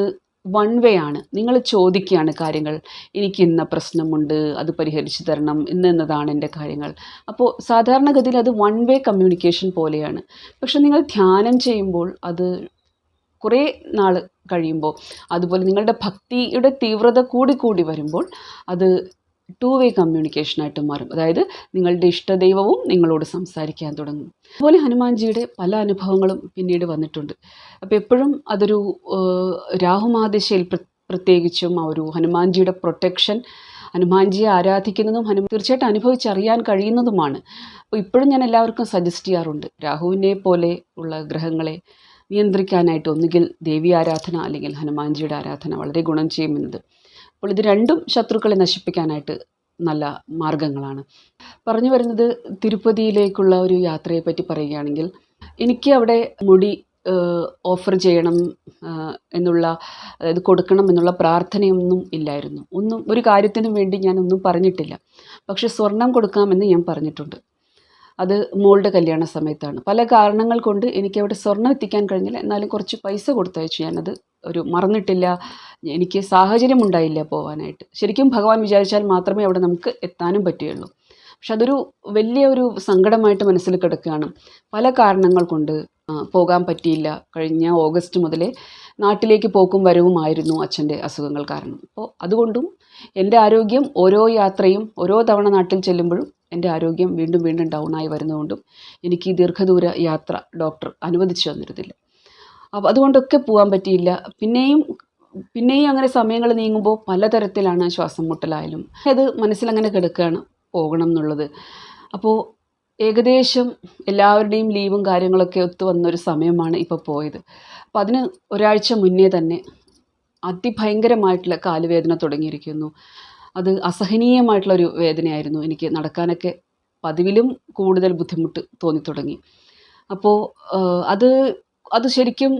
വൺ വേ ആണ്. നിങ്ങൾ ചോദിക്കുകയാണ് കാര്യങ്ങൾ, എനിക്ക് ഇന്ന പ്രശ്നമുണ്ട്, അത് പരിഹരിച്ചു തരണം, എന്നതാണ് എൻ്റെ കാര്യങ്ങൾ. അപ്പോൾ സാധാരണഗതിയിൽ അത് വൺ വേ കമ്മ്യൂണിക്കേഷൻ പോലെയാണ്. പക്ഷെ നിങ്ങൾ ധ്യാനം ചെയ്യുമ്പോൾ അത് കുറേ നാൾ കഴിയുമ്പോൾ, അതുപോലെ നിങ്ങളുടെ ഭക്തിയുടെ തീവ്രത കൂടി വരുമ്പോൾ അത് ടു വേ കമ്മ്യൂണിക്കേഷനായിട്ട് മാറും. അതായത് നിങ്ങളുടെ ഇഷ്ടദൈവവും നിങ്ങളോട് സംസാരിക്കാൻ തുടങ്ങും. അതുപോലെ ഹനുമാൻജിയുടെ പല അനുഭവങ്ങളും പിന്നീട് വന്നിട്ടുണ്ട്. അപ്പോൾ എപ്പോഴും അതൊരു രാഹുമാദിശയിൽ പ്രത്യേകിച്ചും ആ ഒരു ഹനുമാൻജിയുടെ പ്രൊട്ടക്ഷൻ, ഹനുമാൻജിയെ ആരാധിക്കുന്നതും തീർച്ചയായിട്ടും അനുഭവിച്ചറിയാൻ കഴിയുന്നതുമാണ്. അപ്പോൾ ഇപ്പോഴും ഞാൻ എല്ലാവർക്കും സജസ്റ്റ് ചെയ്യാറുണ്ട്, രാഹുവിനെ പോലെ ഉള്ള ഗ്രഹങ്ങളെ നിയന്ത്രിക്കാനായിട്ട് ഒന്നുകിൽ ദേവി ആരാധന അല്ലെങ്കിൽ ഹനുമാൻജിയുടെ ആരാധന വളരെ ഗുണം ചെയ്യുമെന്നത്. അപ്പോൾ ഇത് രണ്ടും ശത്രുക്കളെ നശിപ്പിക്കാനായിട്ട് നല്ല മാർഗങ്ങളാണ്. പറഞ്ഞു വരുന്നത്, തിരുപ്പതിയിലേക്കുള്ള ഒരു യാത്രയെപ്പറ്റി പറയുകയാണെങ്കിൽ, എനിക്ക് അവിടെ മുടി ഓഫർ ചെയ്യണം എന്നുള്ള, അതായത് കൊടുക്കണം എന്നുള്ള പ്രാർത്ഥനയൊന്നും ഇല്ലായിരുന്നു. ഒരു കാര്യത്തിനും വേണ്ടി ഞാനൊന്നും പറഞ്ഞിട്ടില്ല. പക്ഷെ സ്വർണം കൊടുക്കാമെന്ന് ഞാൻ പറഞ്ഞിട്ടുണ്ട്. അത് മോളുടെ കല്യാണ സമയത്താണ്. പല കാരണങ്ങൾ കൊണ്ട് എനിക്കവിടെ സ്വർണം എത്തിക്കാൻ കഴിഞ്ഞില്ല. എന്നാലും കുറച്ച് പൈസ കൊടുത്തയച്ചു. ഞാനത് മറന്നിട്ടില്ല. എനിക്ക് സാഹചര്യം ഉണ്ടായില്ല പോകാനായിട്ട്. ശരിക്കും ഭഗവാൻ വിചാരിച്ചാൽ മാത്രമേ അവിടെ നമുക്ക് എത്താനും പറ്റുകയുള്ളൂ. പക്ഷെ അതൊരു വലിയൊരു സങ്കടമായിട്ട് മനസ്സിൽ കിടക്കുകയാണ്. പല കാരണങ്ങൾ കൊണ്ട് പോകാൻ പറ്റിയില്ല. കഴിഞ്ഞ ഓഗസ്റ്റ് മുതലേ നാട്ടിലേക്ക് പോക്കും വരവുമായിരുന്നു അച്ഛൻ്റെ അസുഖങ്ങൾ കാരണം. അപ്പോൾ അതുകൊണ്ടും എൻ്റെ ആരോഗ്യം ഓരോ യാത്രയും, ഓരോ തവണ നാട്ടിൽ ചെല്ലുമ്പോഴും എൻ്റെ ആരോഗ്യം വീണ്ടും ഡൗണായി വരുന്നതുകൊണ്ടും എനിക്ക് ഈ ദീർഘദൂര യാത്ര ഡോക്ടർ അനുവദിച്ചു തന്നിരുന്നില്ല. അപ്പോൾ അതുകൊണ്ടൊക്കെ പോകാൻ പറ്റിയില്ല. പിന്നെയും അങ്ങനെ സമയങ്ങൾ നീങ്ങുമ്പോൾ പലതരത്തിലാണ് ശ്വാസം മുട്ടലായാലും. അത് മനസ്സിലങ്ങനെ കിടക്കുകയാണ് പോകണം എന്നുള്ളത്. അപ്പോൾ ഏകദേശം എല്ലാവരുടെയും ലീവും കാര്യങ്ങളൊക്കെ ഒത്തു വന്നൊരു സമയമാണ് ഇപ്പോൾ പോയത്. അപ്പോൾ അതിന് ഒരാഴ്ച മുന്നേ തന്നെ അതിഭയങ്കരമായിട്ടുള്ള കാലുവേദന തുടങ്ങിയിരിക്കുന്നു. അത് അസഹനീയമായിട്ടുള്ളൊരു വേദനയായിരുന്നു. എനിക്ക് നടക്കാനൊക്കെ പതിവിലും കൂടുതൽ ബുദ്ധിമുട്ട് തോന്നിത്തുടങ്ങി. അപ്പോൾ അത് അത് ശരിക്കും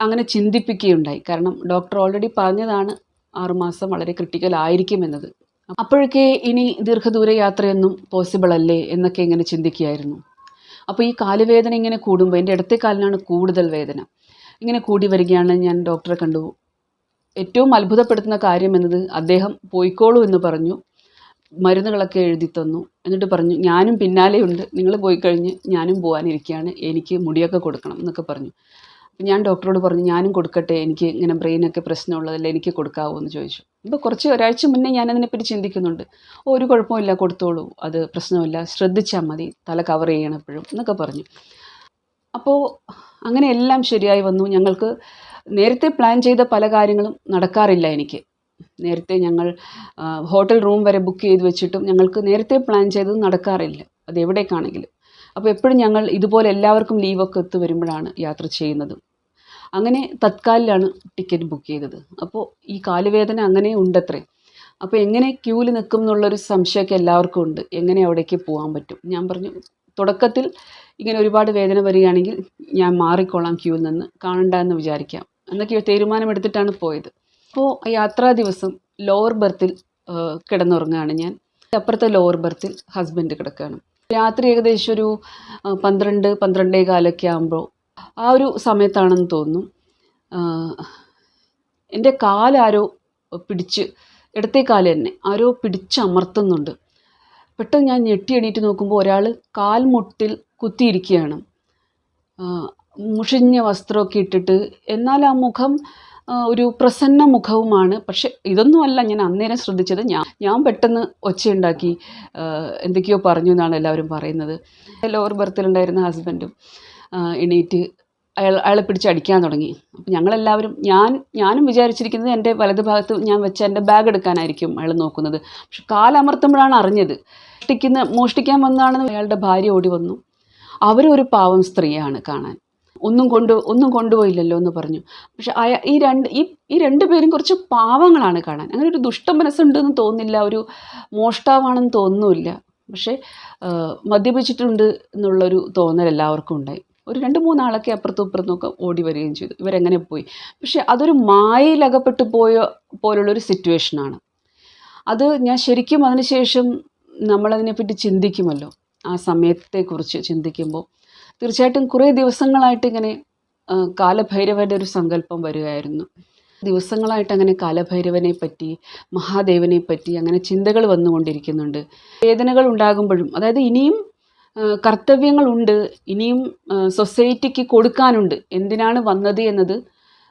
അങ്ങനെ ചിന്തിപ്പിക്കുകയുണ്ടായി. കാരണം ഡോക്ടർ ഓൾറെഡി പറഞ്ഞതാണ് 6 മാസം വളരെ ക്രിട്ടിക്കൽ ആയിരിക്കുമെന്നത്. അപ്പോഴൊക്കെ ഇനി ദീർഘദൂര യാത്രയൊന്നും പോസിബിൾ അല്ലേ എന്നൊക്കെ ഇങ്ങനെ ചിന്തിക്കുകയായിരുന്നു. അപ്പോൾ ഈ കാലുവേദന ഇങ്ങനെ കൂടുമ്പോൾ എൻ്റെ ഇടത്തെ കാലിനാണ് കൂടുതൽ വേദന. ഇങ്ങനെ കൂടി വരികയാണ്. ഞാൻ ഡോക്ടറെ കണ്ടു. ഏറ്റവും അത്ഭുതപ്പെടുത്തുന്ന കാര്യം എന്നത് അദ്ദേഹം പോയിക്കോളൂ എന്ന് പറഞ്ഞു. മരുന്നുകളൊക്കെ എഴുതി തന്നു. എന്നിട്ട് പറഞ്ഞു, ഞാനും പിന്നാലെയുണ്ട്, നിങ്ങൾ പോയി കഴിഞ്ഞ് ഞാനും പോകാനിരിക്കുകയാണ്, എനിക്ക് മുടിയൊക്കെ കൊടുക്കണം എന്നൊക്കെ പറഞ്ഞു. അപ്പം ഞാൻ ഡോക്ടറോട് പറഞ്ഞു, ഞാനും കൊടുക്കട്ടെ, എനിക്ക് ഇങ്ങനെ ബ്രെയിനൊക്കെ പ്രശ്നമുള്ളതല്ലേ, എനിക്ക് കൊടുക്കാവോ എന്ന് ചോദിച്ചു. ഇപ്പോൾ ഒരാഴ്ച മുന്നേ ഞാനതിനെപ്പറ്റി ചിന്തിക്കുന്നുണ്ട്. ഒരു കുഴപ്പമില്ല, കൊടുത്തോളൂ, അത് പ്രശ്നമില്ല, ശ്രദ്ധിച്ചാൽ മതി, തല കവർ ചെയ്യണം എപ്പോഴും എന്നൊക്കെ പറഞ്ഞു. അപ്പോൾ അങ്ങനെ എല്ലാം ശരിയായി വന്നു. ഞങ്ങൾക്ക് നേരത്തെ പ്ലാൻ ചെയ്ത പല കാര്യങ്ങളും നടക്കാറില്ല. എനിക്ക് നേരത്തെ ഞങ്ങൾ ഹോട്ടൽ റൂം വരെ ബുക്ക് ചെയ്ത് വെച്ചിട്ടും ഞങ്ങൾക്ക് നേരത്തെ പ്ലാൻ ചെയ്തത് നടക്കാറില്ല, അത് എവിടേക്കാണെങ്കിലും. അപ്പോൾ എപ്പോഴും ഞങ്ങൾ ഇതുപോലെ എല്ലാവർക്കും ലീവൊക്കെ ഒത്തു വരുമ്പോഴാണ് യാത്ര ചെയ്യുന്നത്. അങ്ങനെ തത്കാലിലാണ് ടിക്കറ്റ് ബുക്ക് ചെയ്തത്. അപ്പോൾ ഈ കാലുവേദന അങ്ങനെ ഉണ്ടത്രേ. അപ്പോൾ എങ്ങനെ ക്യൂവിൽ നിൽക്കും എന്നുള്ളൊരു സംശയമൊക്കെ എല്ലാവർക്കും ഉണ്ട്, എങ്ങനെ അവിടേക്ക് പോകാൻ പറ്റും. ഞാൻ പറഞ്ഞു, തുടക്കത്തിൽ ഇങ്ങനെ ഒരുപാട് വേദന വരികയാണെങ്കിൽ ഞാൻ മാറിക്കോളാം, ക്യൂവിൽ നിന്ന് കാണണ്ട എന്ന് വിചാരിക്കാം എന്നൊക്കെ തീരുമാനമെടുത്തിട്ടാണ് പോയത്. അപ്പോൾ യാത്രാ ദിവസം ലോവർ ബർത്തിൽ കിടന്നുറങ്ങുകയാണ് ഞാൻ. അപ്പുറത്തെ ലോവർ ബർത്തിൽ ഹസ്ബൻഡ് കിടക്കുകയാണ്. രാത്രി ഏകദേശം ഒരു 12-12:15 ആകുമ്പോൾ, ആ ഒരു സമയത്താണെന്ന് തോന്നുന്നു, എൻ്റെ കാലാരോ പിടിച്ച്, ഇടത്തെ കാല് തന്നെ ആരോ പിടിച്ചമർത്തുന്നുണ്ട്. പെട്ടെന്ന് ഞാൻ ഞെട്ടി എണീറ്റ് നോക്കുമ്പോൾ ഒരാൾ കാൽമുട്ടിൽ കുത്തിയിരിക്കുകയാണ്. മുഷിഞ്ഞ വസ്ത്രമൊക്കെ ഇട്ടിട്ട്, എന്നാൽ ആ മുഖം ഒരു പ്രസന്ന മുഖവുമാണ്. പക്ഷെ ഇതൊന്നുമല്ല ഞാൻ അന്നേരം ശ്രദ്ധിച്ചത്. ഞാൻ പെട്ടെന്ന് ഒച്ചയുണ്ടാക്കി എന്തൊക്കെയോ പറഞ്ഞു എന്നാണ് എല്ലാവരും പറയുന്നത്. ലോവർ ബർത്തിലുണ്ടായിരുന്ന ഹസ്ബൻഡും എണീറ്റ് അയാളെ പിടിച്ചടിക്കാൻ തുടങ്ങി. അപ്പം ഞങ്ങളെല്ലാവരും, ഞാനും വിചാരിച്ചിരിക്കുന്നത് എൻ്റെ വലത് ഭാഗത്ത് ഞാൻ വെച്ച എൻ്റെ ബാഗ് എടുക്കാനായിരിക്കും അയാൾ നോക്കുന്നത്. പക്ഷെ കാലമർത്തുമ്പോഴാണ് അറിഞ്ഞത് മോഷ്ടിക്കാൻ വന്നതാണെന്ന്. അയാളുടെ ഭാര്യ ഓടി വന്നു. അവരൊരു പാവം സ്ത്രീയാണ് കാണാൻ, ഒന്നും കൊണ്ടുപോയില്ലല്ലോ എന്ന് പറഞ്ഞു. പക്ഷെ ഈ രണ്ട് പേരും കുറച്ച് പാവങ്ങളാണ് കാണാൻ. അങ്ങനെ ഒരു ദുഷ്ട മനസ്സുണ്ടെന്ന് തോന്നുന്നില്ല, ഒരു മോഷ്ടാവാണെന്ന് തോന്നുന്നില്ല. പക്ഷേ മദ്യപിച്ചിട്ടുണ്ട് എന്നുള്ളൊരു തോന്നൽ എല്ലാവർക്കും ഉണ്ടായി. ഒരു 2-3 ആളൊക്കെ അപ്പുറത്തും ഇപ്പുറത്തുമൊക്കെ ഓടി വരികയും ചെയ്തു. ഇവരെങ്ങനെ പോയി? പക്ഷെ അതൊരു മായയിലകപ്പെട്ടു പോലുള്ളൊരു സിറ്റുവേഷനാണ് അത്. ഞാൻ ശരിക്കും അതിനുശേഷം നമ്മളതിനെപ്പറ്റി ചിന്തിക്കുമല്ലോ, ആ സമയത്തെക്കുറിച്ച് ചിന്തിക്കുമ്പോൾ തീർച്ചയായിട്ടും കുറേ ദിവസങ്ങളായിട്ട് ഇങ്ങനെ കാലഭൈരവൻ്റെ ഒരു സങ്കല്പം വരികയായിരുന്നു. ദിവസങ്ങളായിട്ട് അങ്ങനെ കാലഭൈരവനെ പറ്റി, മഹാദേവനെ പറ്റി അങ്ങനെ ചിന്തകൾ വന്നുകൊണ്ടിരിക്കുന്നുണ്ട്. വേദനകൾ ഉണ്ടാകുമ്പോഴും, അതായത് ഇനിയും കർത്തവ്യങ്ങളുണ്ട്, ഇനിയും സൊസൈറ്റിക്ക് കൊടുക്കാനുണ്ട്. എന്തിനാണ് വന്നത് എന്നത്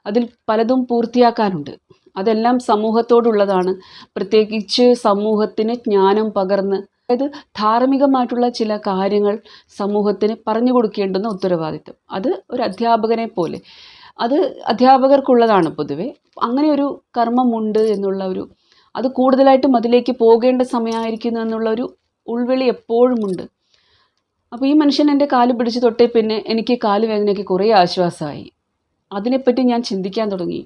അതിൽ പലതും പൂർത്തിയാക്കാനുണ്ട്. അതെല്ലാം സമൂഹത്തോടുള്ളതാണ്. പ്രത്യേകിച്ച് സമൂഹത്തിന് ജ്ഞാനം പകർന്ന്, അതായത് ധാർമ്മികമായിട്ടുള്ള ചില കാര്യങ്ങൾ സമൂഹത്തിന് പറഞ്ഞു കൊടുക്കേണ്ടുന്ന ഉത്തരവാദിത്വം, അത് ഒരു അധ്യാപകനെ പോലെ അത് അധ്യാപകർക്കുള്ളതാണ് പൊതുവെ. അങ്ങനെ ഒരു കർമ്മമുണ്ട് എന്നുള്ള അത് കൂടുതലായിട്ടും അതിലേക്ക് പോകേണ്ട സമയമായിരിക്കുന്നു എന്നുള്ളൊരു ഉൾവിളി എപ്പോഴുമുണ്ട്. അപ്പോൾ ഈ മനുഷ്യൻ എൻ്റെ കാല് പിടിച്ച് തൊട്ടേ പിന്നെ എനിക്ക് കാല് വേദനയ്ക്ക് കുറേ ആശ്വാസമായി. അതിനെപ്പറ്റി ഞാൻ ചിന്തിക്കാൻ തുടങ്ങി.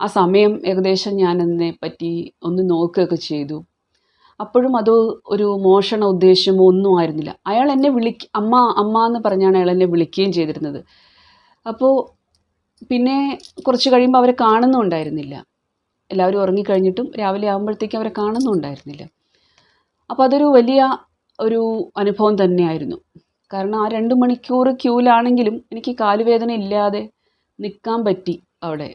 ആ സമയം ഏകദേശം ഞാൻ അതിനെപ്പറ്റി ഒന്ന് നോക്കുകയൊക്കെ ചെയ്തു. അപ്പോഴും അത് ഒരു മോഷണ ഉദ്ദേശമോ ഒന്നും ആയിരുന്നില്ല. അയാൾ എന്നെ അമ്മ എന്ന് പറഞ്ഞാണ് അയാൾ എന്നെ വിളിക്കുകയും ചെയ്തിരുന്നത്. അപ്പോൾ പിന്നെ കുറച്ച് കഴിയുമ്പോൾ അവരെ കാണുന്നുണ്ടായിരുന്നില്ല. എല്ലാവരും ഉറങ്ങിക്കഴിഞ്ഞിട്ടും രാവിലെ ആകുമ്പോഴത്തേക്കും അവരെ കാണുന്നുണ്ടായിരുന്നില്ല. അപ്പോൾ അതൊരു വലിയ ഒരു അനുഭവം തന്നെയായിരുന്നു. കാരണം ആ 2 മണിക്കൂർ ക്യൂവിലാണെങ്കിലും എനിക്ക് കാലുവേദന ഇല്ലാതെ നിൽക്കാൻ പറ്റി അവിടെ.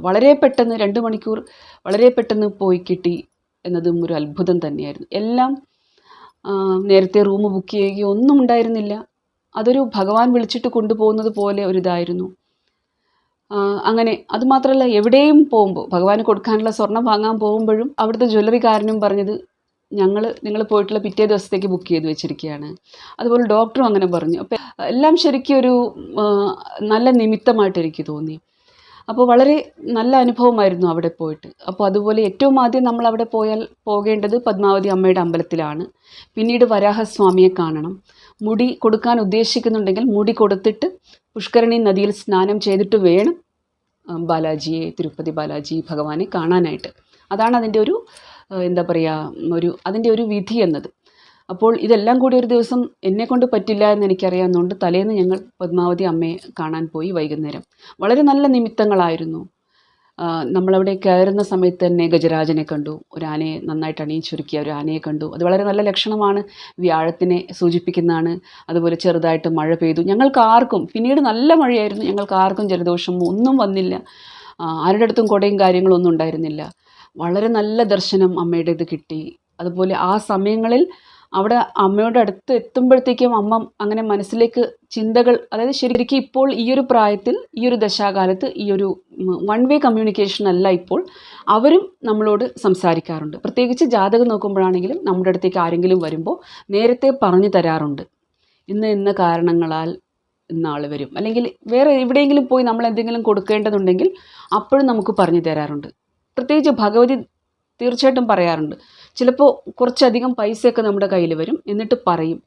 വളരെ പെട്ടെന്ന് 2 മണിക്കൂർ വളരെ പെട്ടെന്ന് പോയി കിട്ടി എന്നതും ഒരു അത്ഭുതം തന്നെയായിരുന്നു. എല്ലാം നേരത്തെ റൂം ബുക്ക് ചെയ്യുകയോ ഒന്നും ഉണ്ടായിരുന്നില്ല. അതൊരു ഭഗവാൻ വിളിച്ചിട്ട് കൊണ്ടുപോകുന്നത് പോലെ ഒരിതായിരുന്നു. അങ്ങനെ അതുമാത്രമല്ല, എവിടെയും പോകുമ്പോൾ ഭഗവാന് കൊടുക്കാനുള്ള സ്വർണം വാങ്ങാൻ പോകുമ്പോഴും അവിടുത്തെ ജ്വല്ലറിക്കാരനും പറഞ്ഞത്, നിങ്ങൾ പോയിട്ടുള്ള പിറ്റേ ദിവസത്തേക്ക് ബുക്ക് ചെയ്ത് വെച്ചിരിക്കുകയാണ്. അതുപോലെ ഡോക്ടറും അങ്ങനെ പറഞ്ഞു. അപ്പോൾ എല്ലാം ശരിക്കും ഒരു നല്ല നിമിത്തമായിട്ട് എനിക്ക് തോന്നി. അപ്പോൾ വളരെ നല്ല അനുഭവമായിരുന്നു അവിടെ പോയിട്ട്. അപ്പോൾ അതുപോലെ ഏറ്റവും ആദ്യം നമ്മൾ അവിടെ പോകേണ്ടത് പത്മാവതി അമ്മയുടെ അമ്പലത്തിലാണ്. പിന്നീട് വരാഹസ്വാമിയെ കാണണം. മുടി കൊടുക്കാൻ ഉദ്ദേശിക്കുന്നുണ്ടെങ്കിൽ മുടി കൊടുത്തിട്ട് പുഷ്കരണി നദിയിൽ സ്നാനം ചെയ്തിട്ട് വേണം ബാലാജിയെ, തിരുപ്പതി ബാലാജി ഭഗവാനെ കാണാനായിട്ട്. അതാണ് അതിൻ്റെ ഒരു എന്താ പറയുക, അതിൻ്റെ ഒരു വിധി എന്നത്. അപ്പോൾ ഇതെല്ലാം കൂടി ഒരു ദിവസം എന്നെക്കൊണ്ട് പറ്റില്ല എന്ന് എനിക്കറിയാവുന്നതുകൊണ്ട് തലേന്ന് ഞങ്ങൾ പത്മാവതി അമ്മയെ കാണാൻ പോയി വൈകുന്നേരം. വളരെ നല്ല നിമിത്തങ്ങളായിരുന്നു. നമ്മളവിടെ കയറുന്ന സമയത്ത് തന്നെ ഗജരാജനെ കണ്ടു, ഒരു ആനയെ നന്നായിട്ട് അണിയിച്ചൊരുക്കിയ ഒരു ആനയെ കണ്ടു. അത് വളരെ നല്ല ലക്ഷണമാണ്, വ്യാഴത്തിനെ സൂചിപ്പിക്കുന്നതാണ്. അതുപോലെ ചെറുതായിട്ട് മഴ പെയ്തു. ഞങ്ങൾക്കാർക്കും പിന്നീട് നല്ല മഴയായിരുന്നു, ഞങ്ങൾക്കാർക്കും ജലദോഷം ഒന്നും വന്നില്ല. ആരുടെ അടുത്തും കുടയും കാര്യങ്ങളൊന്നും ഉണ്ടായിരുന്നില്ല. വളരെ നല്ല ദർശനം അമ്മയുടേത് കിട്ടി. അതുപോലെ ആ സമയങ്ങളിൽ അവിടെ അമ്മയുടെ അടുത്ത് എത്തുമ്പോഴത്തേക്കും അമ്മ അങ്ങനെ മനസ്സിലേക്ക് ചിന്തകൾ, അതായത് ശരിക്കും ഇപ്പോൾ ഈ ഒരു പ്രായത്തിൽ, ഈ ഒരു ദശാകാലത്ത് ഈ ഒരു വൺ വേ കമ്മ്യൂണിക്കേഷൻ അല്ല ഇപ്പോൾ. അവരും നമ്മളോട് സംസാരിക്കാറുണ്ട്. പ്രത്യേകിച്ച് ജാതകം നോക്കുമ്പോഴാണെങ്കിലും നമ്മുടെ അടുത്തേക്ക് ആരെങ്കിലും വരുമ്പോൾ നേരത്തെ പറഞ്ഞു തരാറുണ്ട്, ഇന്ന കാരണങ്ങളാൽ ഇന്നാൾ വരും, അല്ലെങ്കിൽ വേറെ എവിടെയെങ്കിലും പോയി നമ്മൾ എന്തെങ്കിലും കൊടുക്കേണ്ടതുണ്ടെങ്കിൽ അപ്പോഴും നമുക്ക് പറഞ്ഞു തരാറുണ്ട്. പ്രത്യേകിച്ച് ഭഗവതി തീർച്ചയായിട്ടും പറയാറുണ്ട്. ചിലപ്പോൾ കുറച്ചധികം പൈസയൊക്കെ നമ്മുടെ കയ്യിൽ വരും, എന്നിട്ട് പറയും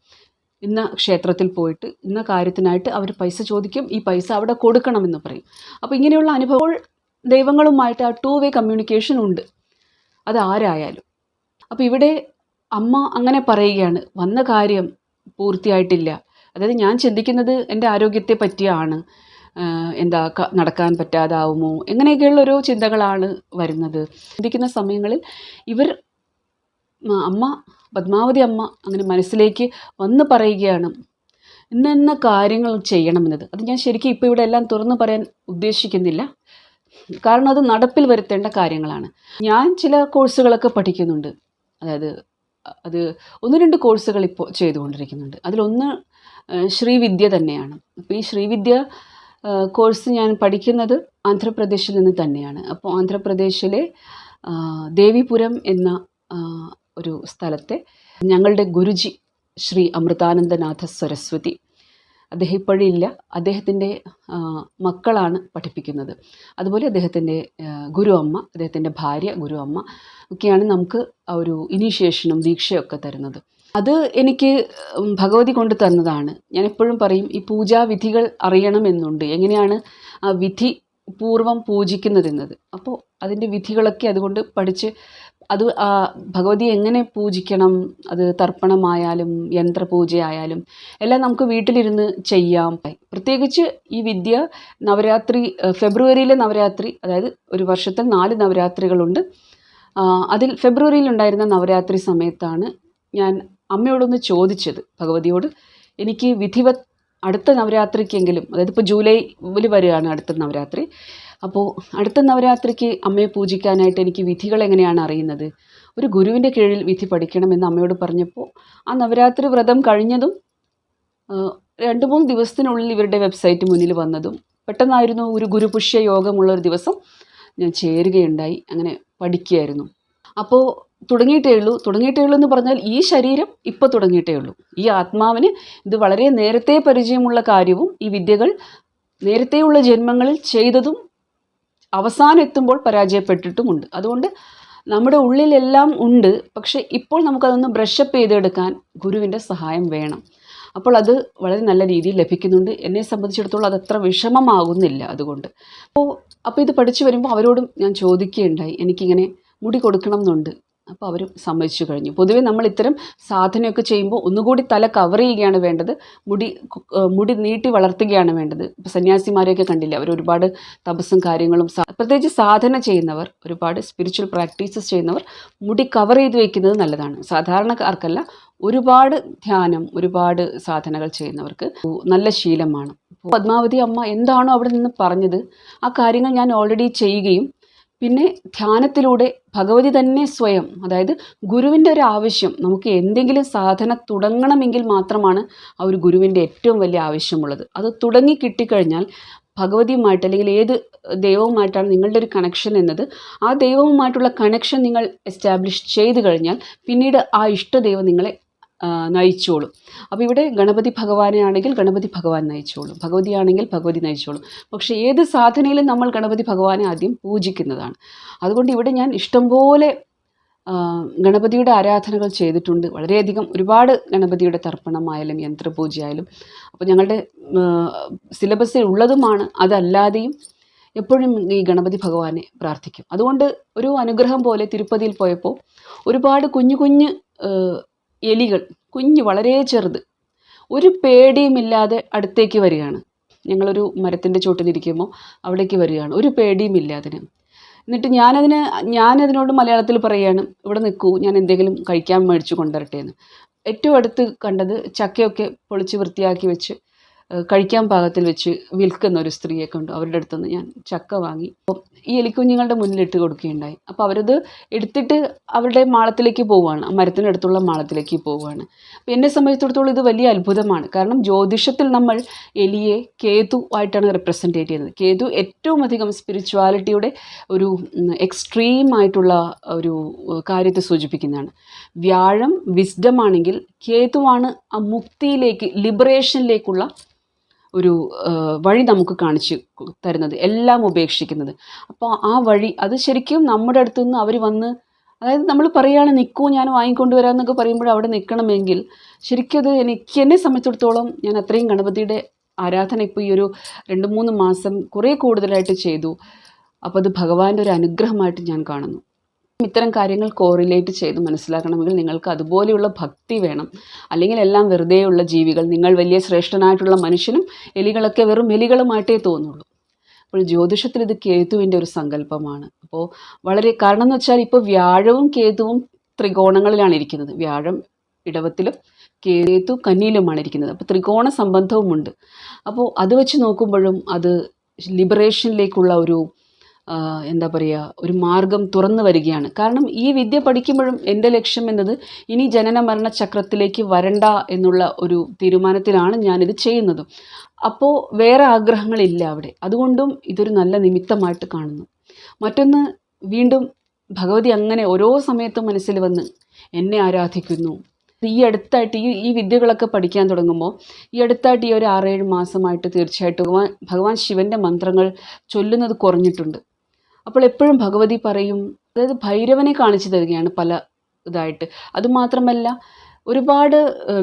ഇന്ന ക്ഷേത്രത്തിൽ പോയിട്ട് ഇന്ന കാര്യത്തിനായിട്ട് അവർ പൈസ ചോദിക്കും, ഈ പൈസ അവിടെ കൊടുക്കണമെന്ന് പറയും. അപ്പോൾ ഇങ്ങനെയുള്ള അനുഭവങ്ങൾ ദൈവങ്ങളുമായിട്ട് ആ 2 വേ കമ്മ്യൂണിക്കേഷൻ ഉണ്ട്, അത് ആരായാലും. അപ്പോൾ ഇവിടെ അമ്മ അങ്ങനെ പറയുകയാണ്, വന്ന കാര്യം പൂർത്തിയായിട്ടില്ല. അതായത് ഞാൻ ചിന്തിക്കുന്നത് എൻ്റെ ആരോഗ്യത്തെ പറ്റിയാണ്, എന്താ നടക്കാൻ പറ്റാതാവുമോ, എങ്ങനെയൊക്കെയുള്ള ഓരോ ചിന്തകളാണ് വരുന്നത്. ചിന്തിക്കുന്ന സമയങ്ങളിൽ ഇവർ അമ്മ പത്മാവതി അമ്മ അങ്ങനെ മനസ്സിലേക്ക് വന്ന് പറയുകയാണ് ഇന്ന കാര്യങ്ങൾ ചെയ്യണമെന്നത്. അത് ഞാൻ ശരിക്കും ഇപ്പോൾ ഇവിടെ എല്ലാം തുറന്നു പറയാൻ ഉദ്ദേശിക്കുന്നില്ല, കാരണം അത് നടപ്പിൽ വരുത്തേണ്ട കാര്യങ്ങളാണ്. ഞാൻ ചില കോഴ്സുകളൊക്കെ പഠിക്കുന്നുണ്ട്, അതായത് അത് 1-2 കോഴ്സുകൾ ഇപ്പോൾ ചെയ്തുകൊണ്ടിരിക്കുന്നുണ്ട്. അതിലൊന്ന് ശ്രീവിദ്യ തന്നെയാണ്. അപ്പോൾ ഈ ശ്രീവിദ്യ കോഴ്സ് ഞാൻ പഠിക്കുന്നത് ആന്ധ്രാപ്രദേശിൽ നിന്ന് തന്നെയാണ്. അപ്പോൾ ആന്ധ്രാപ്രദേശിലെ ദേവിപുരം എന്ന ഒരു സ്ഥലത്തെ ഞങ്ങളുടെ ഗുരുജി ശ്രീ അമൃതാനന്ദനാഥ സരസ്വതി, അദ്ദേഹം ഇപ്പോഴില്ല, അദ്ദേഹത്തിൻ്റെ മക്കളാണ് പഠിപ്പിക്കുന്നത്. അതുപോലെ അദ്ദേഹത്തിൻ്റെ ഗുരു അമ്മ, അദ്ദേഹത്തിൻ്റെ ഭാര്യ ഗുരു അമ്മ ഒക്കെയാണ് നമുക്ക് ആ ഒരു ഇനീഷ്യേഷനും ദീക്ഷയൊക്കെ തരുന്നത്. അത് എനിക്ക് ഭഗവതി കൊണ്ട് തന്നതാണ്. ഞാൻ എപ്പോഴും പറയും, ഈ പൂജാവിധികൾ അറിയണമെന്നുണ്ട്, എങ്ങനെയാണ് ആ വിധി പൂർവ്വം പൂജിക്കുന്നതെന്നത്. അപ്പോൾ അതിൻ്റെ വിധികളൊക്കെ അതുകൊണ്ട് പഠിച്ച് അത് ഭഗവതിയെ എങ്ങനെ പൂജിക്കണം, അത് തർപ്പണമായാലും യന്ത്രപൂജയായാലും എല്ലാം നമുക്ക് വീട്ടിലിരുന്ന് ചെയ്യാം. പ്രത്യേകിച്ച് ഈ വിദ്യ നവരാത്രി, ഫെബ്രുവരിയിലെ നവരാത്രി, അതായത് ഒരു വർഷത്തിൽ 4 നവരാത്രികളുണ്ട്. അതിൽ ഫെബ്രുവരിയിലുണ്ടായിരുന്ന നവരാത്രി സമയത്താണ് ഞാൻ അമ്മയോടൊന്ന് ചോദിച്ചത്, ഭഗവതിയോട് എനിക്ക് വിധിവത് അടുത്ത നവരാത്രിക്കെങ്കിലും, അതായത് ഇപ്പോൾ ജൂലൈയിൽ വരികയാണ് അടുത്ത നവരാത്രി, അപ്പോൾ അടുത്ത നവരാത്രിക്ക് അമ്മയെ പൂജിക്കാനായിട്ട് എനിക്ക് വിധികൾ എങ്ങനെയാണ് അറിയുന്നത്, ഒരു ഗുരുവിൻ്റെ കീഴിൽ വിധി പഠിക്കണമെന്ന് അമ്മയോട് പറഞ്ഞപ്പോൾ ആ നവരാത്രി വ്രതം കഴിഞ്ഞതും 2-3 ദിവസത്തിനുള്ളിൽ ഇവരുടെ വെബ്സൈറ്റ് മുന്നിൽ വന്നതും പെട്ടെന്നായിരുന്നു. ഒരു ഗുരുപുഷ്യ യോഗമുള്ളൊരു ദിവസം ഞാൻ ചേരുകയുണ്ടായി, അങ്ങനെ പഠിക്കുകയായിരുന്നു. അപ്പോൾ തുടങ്ങിയിട്ടേ ഉള്ളൂ എന്ന് പറഞ്ഞാൽ ഈ ശരീരം ഇപ്പോൾ തുടങ്ങിയിട്ടേ ഉള്ളൂ. ഈ ആത്മാവിന് ഇത് വളരെ നേരത്തെ പരിചയമുള്ള കാര്യവും ഈ വിദ്യകൾ നേരത്തെയുള്ള ജന്മങ്ങളിൽ ചെയ്തതും അവസാനം എത്തുമ്പോൾ പരാജയപ്പെട്ടിട്ടുമുണ്ട്. അതുകൊണ്ട് നമ്മുടെ ഉള്ളിലെല്ലാം ഉണ്ട്, പക്ഷേ ഇപ്പോൾ നമുക്കതൊന്ന് ബ്രഷപ്പ് ചെയ്തെടുക്കാൻ ഗുരുവിൻ്റെ സഹായം വേണം. അപ്പോൾ അത് വളരെ നല്ല രീതിയിൽ ലഭിക്കുന്നുണ്ട്. എന്നെ സംബന്ധിച്ചിടത്തോളം അതത്ര വിഷമമാകുന്നില്ല. അതുകൊണ്ട് അപ്പോൾ ഇത് പഠിച്ചു വരുമ്പോൾ അവരോടും ഞാൻ ചോദിക്കുകയുണ്ടായി, എനിക്കിങ്ങനെ മുടി കൊടുക്കണം എന്നുണ്ട്. അപ്പോൾ അവരും സമ്മതിച്ചു കഴിഞ്ഞു. പൊതുവേ നമ്മൾ ഇത്തരം സാധനയൊക്കെ ചെയ്യുമ്പോൾ ഒന്നുകൂടി തല കവർ ചെയ്യുകയാണ് വേണ്ടത്, മുടി നീട്ടി വളർത്തുകയാണ് വേണ്ടത്. ഇപ്പോൾ സന്യാസിമാരെയൊക്കെ കണ്ടില്ല, അവർ ഒരുപാട് തപസ്സും കാര്യങ്ങളും, പ്രത്യേകിച്ച് സാധന ചെയ്യുന്നവർ, ഒരുപാട് സ്പിരിച്വൽ പ്രാക്ടീസസ് ചെയ്യുന്നവർ മുടി കവർ ചെയ്ത് വയ്ക്കുന്നത് നല്ലതാണ്. സാധാരണക്കാർക്കല്ല, ഒരുപാട് ധ്യാനം, ഒരുപാട് സാധനകൾ ചെയ്യുന്നവർക്ക് നല്ല ശീലമാണ്. പത്മാവതി അമ്മ എന്താണോ അവിടെ നിന്ന് പറഞ്ഞത് ആ കാര്യങ്ങൾ ഞാൻ ഓൾറെഡി ചെയ്യുകയും, പിന്നെ ധ്യാനത്തിലൂടെ ഭഗവതി തന്നെ സ്വയം, അതായത് ഗുരുവിൻ്റെ ഒരു ആവശ്യം, നമുക്ക് എന്തെങ്കിലും സാധന തുടങ്ങണമെങ്കിൽ മാത്രമാണ് ആ ഒരു ഗുരുവിൻ്റെ ഏറ്റവും വലിയ ആവശ്യമുള്ളത്. അത് തുടങ്ങി കിട്ടിക്കഴിഞ്ഞാൽ ഭഗവതിയുമായിട്ട് അല്ലെങ്കിൽ ഏത് ദൈവവുമായിട്ടാണ് നിങ്ങളുടെ ഒരു കണക്ഷൻ എന്നത്, ആ ദൈവവുമായിട്ടുള്ള കണക്ഷൻ നിങ്ങൾ എസ്റ്റാബ്ലിഷ് ചെയ്ത് കഴിഞ്ഞാൽ പിന്നീട് ആ ഇഷ്ടദൈവം നിങ്ങളെ നയിച്ചോളും. അപ്പോൾ ഇവിടെ ഗണപതി ഭഗവാനെ ആണെങ്കിൽ ഗണപതി ഭഗവാൻ നയിച്ചോളും, ഭഗവതിയാണെങ്കിൽ ഭഗവതി നയിച്ചോളും. പക്ഷേ ഏത് സാധനയിലും നമ്മൾ ഗണപതി ഭഗവാനെ ആദ്യം പൂജിക്കുന്നതാണ്. അതുകൊണ്ട് ഇവിടെ ഞാൻ ഇഷ്ടംപോലെ ഗണപതിയുടെ ആരാധനകൾ ചെയ്തിട്ടുണ്ട്, വളരെയധികം, ഒരുപാട് ഗണപതിയുടെ തർപ്പണമായാലും യന്ത്രപൂജയായാലും. അപ്പോൾ ഞങ്ങളുടെ സിലബസിൽ ഉള്ളതുമാണ്. അതല്ലാതെയും എപ്പോഴും ഈ ഗണപതി ഭഗവാനെ പ്രാർത്ഥിക്കും. അതുകൊണ്ട് ഒരു അനുഗ്രഹം പോലെ തിരുപ്പതിയിൽ പോയപ്പോൾ ഒരുപാട് കുഞ്ഞു കുഞ്ഞ് എലികൾ, കുഞ്ഞ് വളരെ ചെറുത്, ഒരു പേടിയുമില്ലാതെ അടുത്തേക്ക് വരികയാണ്. ഞങ്ങളൊരു മരത്തിൻ്റെ ചോട്ടിലിരിക്കുമ്പോൾ അവിടേക്ക് വരികയാണ്, ഒരു പേടിയുമില്ലാതെ. എന്നിട്ട് ഞാനതിനോട് മലയാളത്തിൽ പറയുകയാണ്, ഇവിടെ നിൽക്കൂ, ഞാൻ എന്തെങ്കിലും കഴിക്കാൻ മേടിച്ചു കൊണ്ടുവരട്ടെ എന്ന്. ഏറ്റവും അടുത്ത് കണ്ടത് ചക്കയൊക്കെ പൊളിച്ച് വൃത്തിയാക്കി വെച്ച് കഴിക്കാൻ പാകത്തിൽ വെച്ച് വിൽക്കുന്ന ഒരു സ്ത്രീയെ കണ്ടു. അവരുടെ അടുത്തുനിന്ന് ഞാൻ ചക്ക വാങ്ങി ഈ എലിക്കുഞ്ഞുങ്ങളുടെ മുന്നിലിട്ട് കൊടുക്കുകയുണ്ടായി. അപ്പോൾ അവരത് എടുത്തിട്ട് അവരുടെ മാളത്തിലേക്ക് പോവുകയാണ്, മരത്തിനടുത്തുള്ള മാളത്തിലേക്ക് പോവുകയാണ്. അപ്പോൾ എന്നെ സംബന്ധിച്ചിടത്തോളം ഇത് വലിയ അത്ഭുതമാണ്. കാരണം ജ്യോതിഷത്തിൽ നമ്മൾ എലിയെ കേതു ആയിട്ടാണ് റെപ്രസെൻറ്റേറ്റ് ചെയ്യുന്നത്. കേതു ഏറ്റവും അധികം സ്പിരിച്വാലിറ്റിയുടെ ഒരു എക്സ്ട്രീം ആയിട്ടുള്ള ഒരു കാര്യത്തെ സൂചിപ്പിക്കുന്നതാണ്. വ്യാഴം വിസ്ഡം ആണെങ്കിൽ കേതുവാണ് ആ മുക്തിയിലേക്ക്, ലിബറേഷനിലേക്കുള്ള ഒരു വഴി നമുക്ക് കാണിച്ച് തരുന്നത്, എല്ലാം ഉപേക്ഷിക്കുന്നത്. അപ്പോൾ ആ വഴി അത് ശരിക്കും നമ്മുടെ അടുത്തുനിന്ന് അവർ വന്ന്, അതായത് നമ്മൾ പറയുകയാണ് നിൽക്കൂ ഞാൻ വാങ്ങിക്കൊണ്ടുവരാമെന്നൊക്കെ പറയുമ്പോൾ അവിടെ നിൽക്കണമെങ്കിൽ ശരിക്കും അത് എന്നെ സംബന്ധിച്ചിടത്തോളം ഞാൻ അത്രയും ഗണപതിയുടെ ആരാധന ഇപ്പോൾ ഈ ഒരു 2-3 മാസം കുറേ കൂടുതലായിട്ട് ചെയ്തു. അപ്പോൾ അത് ഭഗവാന്റെ ഒരു അനുഗ്രഹമായിട്ട് ഞാൻ കാണുന്നു. ഇത്തരം കാര്യങ്ങൾ കോറിലേറ്റ് ചെയ്ത് മനസ്സിലാക്കണമെങ്കിൽ നിങ്ങൾക്ക് അതുപോലെയുള്ള ഭക്തി വേണം. അല്ലെങ്കിൽ എല്ലാം വെറുതെയുള്ള ജീവികൾ, നിങ്ങൾ വലിയ ശ്രേഷ്ഠനായിട്ടുള്ള മനുഷ്യനും എലികളൊക്കെ വെറും എലികളുമായിട്ടേ തോന്നുള്ളൂ. അപ്പോൾ ജ്യോതിഷത്തിൽ ഇത് കേതുവിൻ്റെ ഒരു സങ്കല്പമാണ്. അപ്പോൾ കാരണം എന്ന് വെച്ചാൽ ഇപ്പോൾ വ്യാഴവും കേതുവും ത്രികോണങ്ങളിലാണ് ഇരിക്കുന്നത്. വ്യാഴം ഇടവത്തിലും കേതു കന്നിയിലുമാണ് ഇരിക്കുന്നത്. അപ്പോൾ ത്രികോണ സംബന്ധവുമുണ്ട്. അപ്പോൾ അത് വെച്ച് നോക്കുമ്പോഴും അത് ലിബറേഷനിലേക്കുള്ള ഒരു എന്താ പറയുക, ഒരു മാർഗം തുറന്നു വരികയാണ്. കാരണം ഈ വിദ്യ പഠിക്കുമ്പോഴും എൻ്റെ ലക്ഷ്യം എന്നത് ഇനി ജനന മരണ ചക്രത്തിലേക്ക് വരണ്ട എന്നുള്ള ഒരു തീരുമാനത്തിലാണ് ഞാനിത് ചെയ്യുന്നതും. അപ്പോൾ വേറെ ആഗ്രഹങ്ങളില്ല അവിടെ. അതുകൊണ്ടും ഇതൊരു നല്ല നിമിത്തമായിട്ട് കാണുന്നു. മറ്റൊന്ന്, വീണ്ടും ഭഗവതി അങ്ങനെ ഓരോ സമയത്തും മനസ്സിൽ വന്ന് എന്നെ ആരാധിക്കുന്നു. ഈ അടുത്തായിട്ട് ഈ വിദ്യകളൊക്കെ പഠിക്കാൻ തുടങ്ങുമ്പോൾ ഈ അടുത്തായിട്ട് ഈ ഒരു 6-7 മാസമായിട്ട് തീർച്ചയായിട്ടും ഭഗവാൻ ശിവൻ്റെ മന്ത്രങ്ങൾ ചൊല്ലുന്നത് കുറഞ്ഞിട്ടുണ്ട്. അപ്പോൾ എപ്പോഴും ഭഗവതി പറയും, അതായത് ഭൈരവനെ കാണിച്ചു തരികയാണ് പല ഇതായിട്ട്. അതുമാത്രമല്ല ഒരുപാട്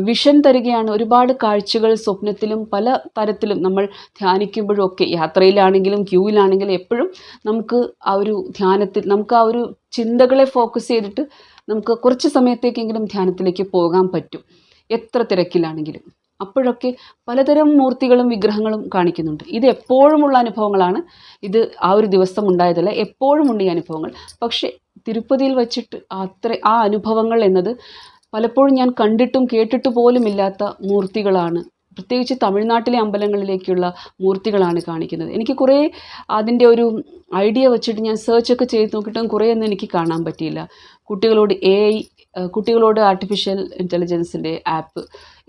വിഷൻ തരികയാണ്, ഒരുപാട് കാഴ്ചകൾ സ്വപ്നത്തിലും പല തരത്തിലും നമ്മൾ ധ്യാനിക്കുമ്പോഴും ഒക്കെ, യാത്രയിലാണെങ്കിലും ക്യൂവിലാണെങ്കിലും എപ്പോഴും നമുക്ക് ആ ഒരു ധ്യാനത്തിൽ, നമുക്ക് ആ ഒരു ചിന്തകളെ ഫോക്കസ് ചെയ്തിട്ട് നമുക്ക് കുറച്ച് സമയത്തേക്കെങ്കിലും ധ്യാനത്തിലേക്ക് പോകാൻ പറ്റും, എത്ര തിരക്കിലാണെങ്കിലും. അപ്പോഴൊക്കെ പലതരം മൂർത്തികളും വിഗ്രഹങ്ങളും കാണിക്കുന്നുണ്ട്. ഇത് എപ്പോഴുമുള്ള അനുഭവങ്ങളാണ്. ഇത് ആ ഒരു ദിവസം ഉണ്ടായതല്ല, എപ്പോഴും ഉണ്ട് ഈ അനുഭവങ്ങൾ. പക്ഷേ തിരുപ്പതിയിൽ വച്ചിട്ട് ആ അനുഭവങ്ങൾ എന്നത് പലപ്പോഴും ഞാൻ കണ്ടിട്ടും കേട്ടിട്ട് പോലും ഇല്ലാത്ത മൂർത്തികളാണ്. പ്രത്യേകിച്ച് തമിഴ്നാട്ടിലെ അമ്പലങ്ങളിലേക്കുള്ള മൂർത്തികളാണ് കാണിക്കുന്നത്. എനിക്ക് കുറേ അതിൻ്റെ ഒരു ഐഡിയ വെച്ചിട്ട് ഞാൻ സെർച്ചൊക്കെ ചെയ്ത് നോക്കിയിട്ടും കുറേയൊന്നും എനിക്ക് കാണാൻ പറ്റിയില്ല. കുട്ടികളോട് ആർട്ടിഫിഷ്യൽ ഇൻ്റലിജൻസിൻ്റെ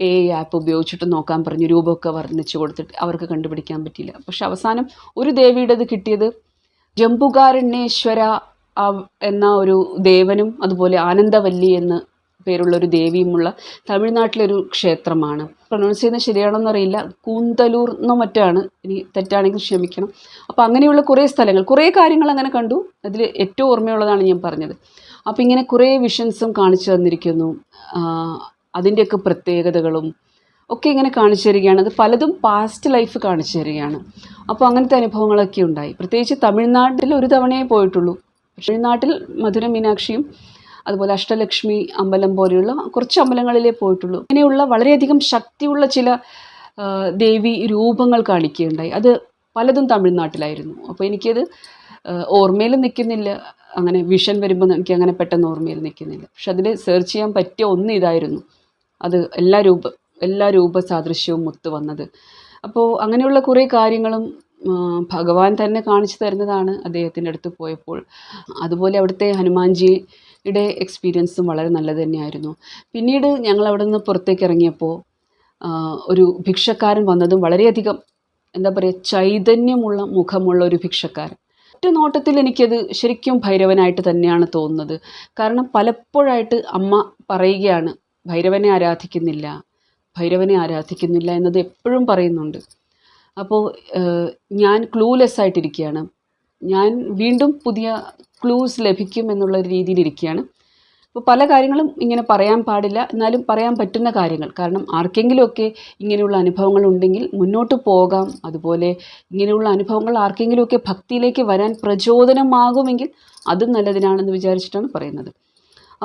AI ആപ്പ് ഉപയോഗിച്ചിട്ട് നോക്കാൻ പറഞ്ഞു, രൂപമൊക്കെ വർണ്ണിച്ച് കൊടുത്തിട്ട് അവർക്ക് കണ്ടുപിടിക്കാൻ പറ്റിയില്ല. പക്ഷെ അവസാനം ഒരു ദേവിയുടേത് കിട്ടിയത് ജംബുകാരണ്യേശ്വര എന്ന ഒരു ദേവനും അതുപോലെ ആനന്ദവല്ലി എന്ന് പേരുള്ളൊരു ദേവിയുമുള്ള തമിഴ്നാട്ടിലൊരു ക്ഷേത്രമാണ്. പ്രൊനൗൺസ് ചെയ്യുന്നത് ശരിയാണോന്ന് അറിയില്ല, കൂന്തലൂർ എന്നോ മറ്റാണ്, ഇനി തെറ്റാണെങ്കിൽ ക്ഷമിക്കണം. അപ്പോൾ അങ്ങനെയുള്ള കുറേ സ്ഥലങ്ങൾ, കുറേ കാര്യങ്ങൾ അങ്ങനെ കണ്ടു. അതിൽ ഏറ്റവും ഓർമ്മയുള്ളതാണ് ഞാൻ പറഞ്ഞത്. അപ്പോൾ ഇങ്ങനെ കുറേ വിഷൻസും കാണിച്ചു തന്നിരിക്കുന്നു, അതിൻ്റെയൊക്കെ പ്രത്യേകതകളും ഒക്കെ ഇങ്ങനെ കാണിച്ചു തരികയാണ്. അത് പലതും പാസ്റ്റ് ലൈഫ് കാണിച്ചു തരികയാണ്. അപ്പോൾ അങ്ങനത്തെ അനുഭവങ്ങളൊക്കെ ഉണ്ടായി. പ്രത്യേകിച്ച് തമിഴ്നാട്ടിൽ ഒരു തവണയേ പോയിട്ടുള്ളൂ. തമിഴ്നാട്ടിൽ മധുര മീനാക്ഷിയും അതുപോലെ അഷ്ടലക്ഷ്മി അമ്പലം പോലെയുള്ള കുറച്ച് അമ്പലങ്ങളിലേ പോയിട്ടുള്ളൂ. ഇങ്ങനെയുള്ള വളരെയധികം ശക്തിയുള്ള ചില ദേവി രൂപങ്ങൾ കാണിക്കുകയുണ്ടായി. അത് പലതും തമിഴ്നാട്ടിലായിരുന്നു. അപ്പോൾ എനിക്കത് ഓർമ്മയിൽ നിൽക്കുന്നില്ല. അങ്ങനെ വിഷൻ വരുമ്പോൾ എനിക്ക് അങ്ങനെ പെട്ടെന്ന് ഓർമ്മയിൽ നിൽക്കുന്നില്ല. പക്ഷെ അതിൽ സെർച്ച് ചെയ്യാൻ പറ്റിയ ഒന്ന് ഇതായിരുന്നു. അത് എല്ലാ രൂപ സാദൃശ്യവും ഒത്തു വന്നത്. അപ്പോൾ അങ്ങനെയുള്ള കുറേ കാര്യങ്ങളും ഭഗവാൻ തന്നെ കാണിച്ചു തരുന്നതാണ് അദ്ദേഹത്തിൻ്റെ അടുത്ത് പോയപ്പോൾ. അതുപോലെ അവിടുത്തെ ഹനുമാൻജിയുടെ എക്സ്പീരിയൻസും വളരെ നല്ലത് തന്നെയായിരുന്നു. പിന്നീട് ഞങ്ങൾ അവിടെ നിന്ന് പുറത്തേക്ക് ഇറങ്ങിയപ്പോൾ ഒരു ഭിക്ഷക്കാരൻ വന്നതും വളരെയധികം എന്താ പറയുക, ചൈതന്യമുള്ള മുഖമുള്ള ഒരു ഭിക്ഷക്കാരൻ. ഒറ്റ നോട്ടത്തിൽ എനിക്കത് ശരിക്കും ഭൈരവനായിട്ട് തന്നെയാണ് തോന്നുന്നത്. കാരണം പലപ്പോഴായിട്ട് അമ്മ പറയുകയാണ് ഭൈരവനെ ആരാധിക്കുന്നില്ല എന്നത് എപ്പോഴും പറയുന്നുണ്ട്. അപ്പോൾ ഞാൻ ക്ലൂലെസ് ആയിട്ടിരിക്കുകയാണ്. ഞാൻ വീണ്ടും പുതിയ ക്ലൂസ് ലഭിക്കും എന്നുള്ള രീതിയിലിരിക്കുകയാണ്. അപ്പോൾ പല കാര്യങ്ങളും ഇങ്ങനെ പറയാൻ പാടില്ല, എന്നാലും പറയാൻ പറ്റുന്ന കാര്യങ്ങൾ. കാരണം ആർക്കെങ്കിലുമൊക്കെ ഇങ്ങനെയുള്ള അനുഭവങ്ങൾ ഉണ്ടെങ്കിൽ മുന്നോട്ട് പോകാം. അതുപോലെ ഇങ്ങനെയുള്ള അനുഭവങ്ങൾ ആർക്കെങ്കിലുമൊക്കെ ഭക്തിയിലേക്ക് വരാൻ പ്രചോദനമാകുമെങ്കിൽ അതും നല്ലതിനാണെന്ന് വിചാരിച്ചിട്ടാണ് പറയുന്നത്.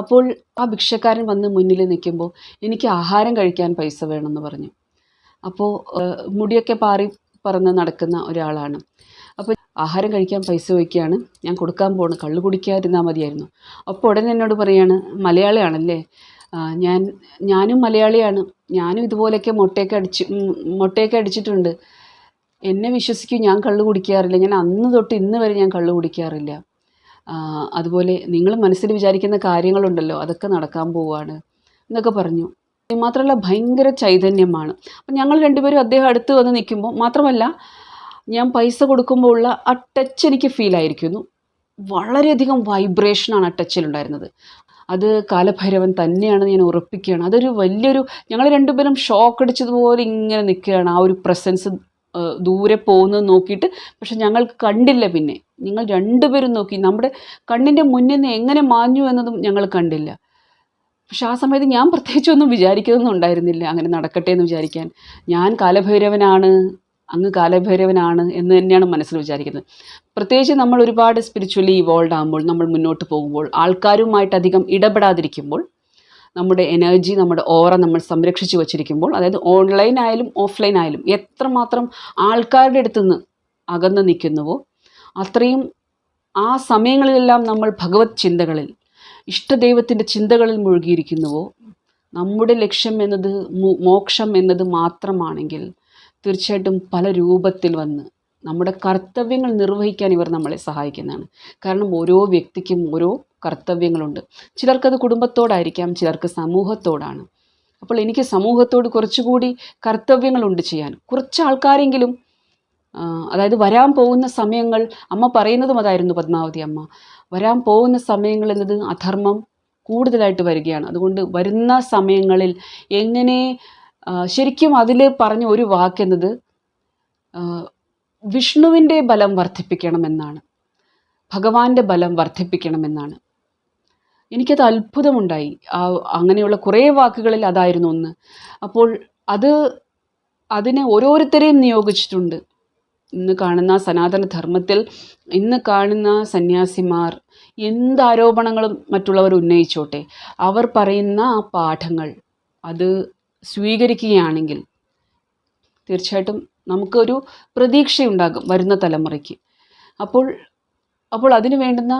അപ്പോൾ ആ ഭിക്ഷക്കാരൻ വന്ന് മുന്നിൽ നിൽക്കുമ്പോൾ എനിക്ക് ആഹാരം കഴിക്കാൻ പൈസ വേണമെന്ന് പറഞ്ഞു. അപ്പോൾ മുടിയൊക്കെ പാറി പറന്ന് നടക്കുന്ന ഒരാളാണ്. അപ്പോൾ ആഹാരം കഴിക്കാൻ പൈസ ചോദിക്കുകയാണ്. ഞാൻ കൊടുക്കാൻ പോകണം, കള്ളു കുടിക്കാതിരുന്നാൽ മതിയായിരുന്നു. അപ്പോൾ ഉടനെ എന്നോട് പറയാണ്, മലയാളിയാണല്ലേ? ഞാനും മലയാളിയാണ്, ഞാനും ഇതുപോലെയൊക്കെ മുട്ടയൊക്കെ അടിച്ചിട്ടുണ്ട്, എന്നെ വിശ്വസിക്കും, ഞാൻ കള്ളു കുടിക്കാറില്ല, ഞാൻ അന്ന് തൊട്ട് ഇന്ന് വരെ ഞാൻ കള്ളു കുടിക്കാറില്ല. അതുപോലെ നിങ്ങൾ മനസ്സിൽ വിചാരിക്കുന്ന കാര്യങ്ങളുണ്ടല്ലോ, അതൊക്കെ നടക്കാൻ പോവുകയാണ് എന്നൊക്കെ പറഞ്ഞു. മാത്രമല്ല ഭയങ്കര ചൈതന്യമാണ്. അപ്പം ഞങ്ങൾ രണ്ടുപേരും അദ്ദേഹം അടുത്ത് വന്ന് നിൽക്കുമ്പോൾ, മാത്രമല്ല ഞാൻ പൈസ കൊടുക്കുമ്പോൾ ഉള്ള ആ ടച്ച് എനിക്ക് ഫീലായിരിക്കുന്നു. വളരെയധികം വൈബ്രേഷനാണ് ആ ടച്ചിലുണ്ടായിരുന്നത്. അത് കാലഭൈരവൻ തന്നെയാണെന്ന് ഞാൻ ഉറപ്പിക്കുകയാണ്. അതൊരു വലിയൊരു, ഞങ്ങൾ രണ്ടുപേരും ഷോക്ക് അടിച്ചതുപോലെ ഇങ്ങനെ നിൽക്കുകയാണ്. ആ ഒരു പ്രസൻസ് ദൂരെ പോകുന്നത് നോക്കിയിട്ട്, പക്ഷെ ഞങ്ങൾ കണ്ടില്ല. പിന്നെ നിങ്ങൾ രണ്ടുപേരും നോക്കി, നമ്മുടെ കണ്ണിൻ്റെ മുന്നിൽ നിന്ന് എങ്ങനെ മാഞ്ഞു എന്നതും ഞങ്ങൾ കണ്ടില്ല. പക്ഷെ ആ സമയത്ത് ഞാൻ പ്രത്യേകിച്ചൊന്നും വിചാരിക്കുന്നൊന്നും ഉണ്ടായിരുന്നില്ല, അങ്ങനെ നടക്കട്ടെ എന്ന് വിചാരിക്കാൻ. ഞാൻ കാലഭൈരവനാണ്, അങ്ങ് കാലഭൈരവനാണ് എന്ന് തന്നെയാണ് മനസ്സിൽ വിചാരിക്കുന്നത്. പ്രത്യേകിച്ച് നമ്മൾ ഒരുപാട് സ്പിരിച്വലി ഇവോൾവ് ആകുമ്പോൾ, നമ്മൾ മുന്നോട്ട് പോകുമ്പോൾ, ആൾക്കാരുമായിട്ട് അധികം ഇടപെടാതിരിക്കുമ്പോൾ, നമ്മുടെ എനർജി, നമ്മുടെ ഓറ നമ്മൾ സംരക്ഷിച്ച് വച്ചിരിക്കുമ്പോൾ, അതായത് ഓൺലൈൻ ആയാലും ഓഫ്ലൈൻ ആയാലും എത്രമാത്രം ആൾക്കാരുടെ അടുത്ത് നിന്ന് അകന്ന് നിൽക്കുന്നുവോ അത്രയും ആ സമയങ്ങളിലെല്ലാം നമ്മൾ ഭഗവത് ചിന്തകളിൽ, ഇഷ്ടദൈവത്തിൻ്റെ ചിന്തകളിൽ മുഴുകിയിരിക്കുന്നുവോ, നമ്മുടെ ലക്ഷ്യം എന്നത് മോക്ഷം എന്നത് മാത്രമാണെങ്കിൽ തീർച്ചയായിട്ടും പല രൂപത്തിൽ വന്ന് നമ്മുടെ കർത്തവ്യങ്ങൾ നിർവഹിക്കാൻ ഇവർ നമ്മളെ സഹായിക്കുന്നതാണ്. കാരണം ഓരോ വ്യക്തിക്കും ഓരോ കർത്തവ്യങ്ങളുണ്ട്. ചിലർക്കത് കുടുംബത്തോടായിരിക്കാം, ചിലർക്ക് സമൂഹത്തോടാണ്. അപ്പോൾ എനിക്ക് സമൂഹത്തോട് കുറച്ചുകൂടി കർത്തവ്യങ്ങളുണ്ട് ചെയ്യാൻ. കുറച്ച് ആൾക്കാരെങ്കിലും, അതായത് വരാൻ പോകുന്ന സമയങ്ങൾ, അമ്മ പറയുന്നതും അതായിരുന്നു, പത്മാവതി അമ്മ, വരാൻ പോകുന്ന സമയങ്ങൾ എന്നത് അധർമ്മം കൂടുതലായിട്ട് വരികയാണ്. അതുകൊണ്ട് വരുന്ന സമയങ്ങളിൽ എങ്ങനെ, ശരിക്കും അതിൽ പറഞ്ഞ ഒരു വാക്കെന്നത് വിഷ്ണുവിൻ്റെ ബലം വർദ്ധിപ്പിക്കണമെന്നാണ്, ഭഗവാന്റെ ബലം വർദ്ധിപ്പിക്കണമെന്നാണ്. എനിക്കത് അത്ഭുതമുണ്ടായി. അങ്ങനെയുള്ള കുറേ വാക്കുകളിൽ അതായിരുന്നു ഒന്ന്. അപ്പോൾ അതിനെ ഓരോരുത്തരെയും നിയോഗിച്ചിട്ടുണ്ട്. ഇന്ന് കാണുന്ന സനാതനധർമ്മത്തിൽ ഇന്ന് കാണുന്ന സന്യാസിമാർ എന്ത് ആരോപണങ്ങളും മറ്റുള്ളവർ ഉന്നയിച്ചോട്ടെ, അവർ പറയുന്ന ആ പാഠങ്ങൾ അത് സ്വീകരിക്കുകയാണെങ്കിൽ തീർച്ചയായിട്ടും നമുക്കൊരു പ്രതീക്ഷയുണ്ടാകും വരുന്ന തലമുറയ്ക്ക്. അപ്പോൾ അതിന് വേണ്ടുന്ന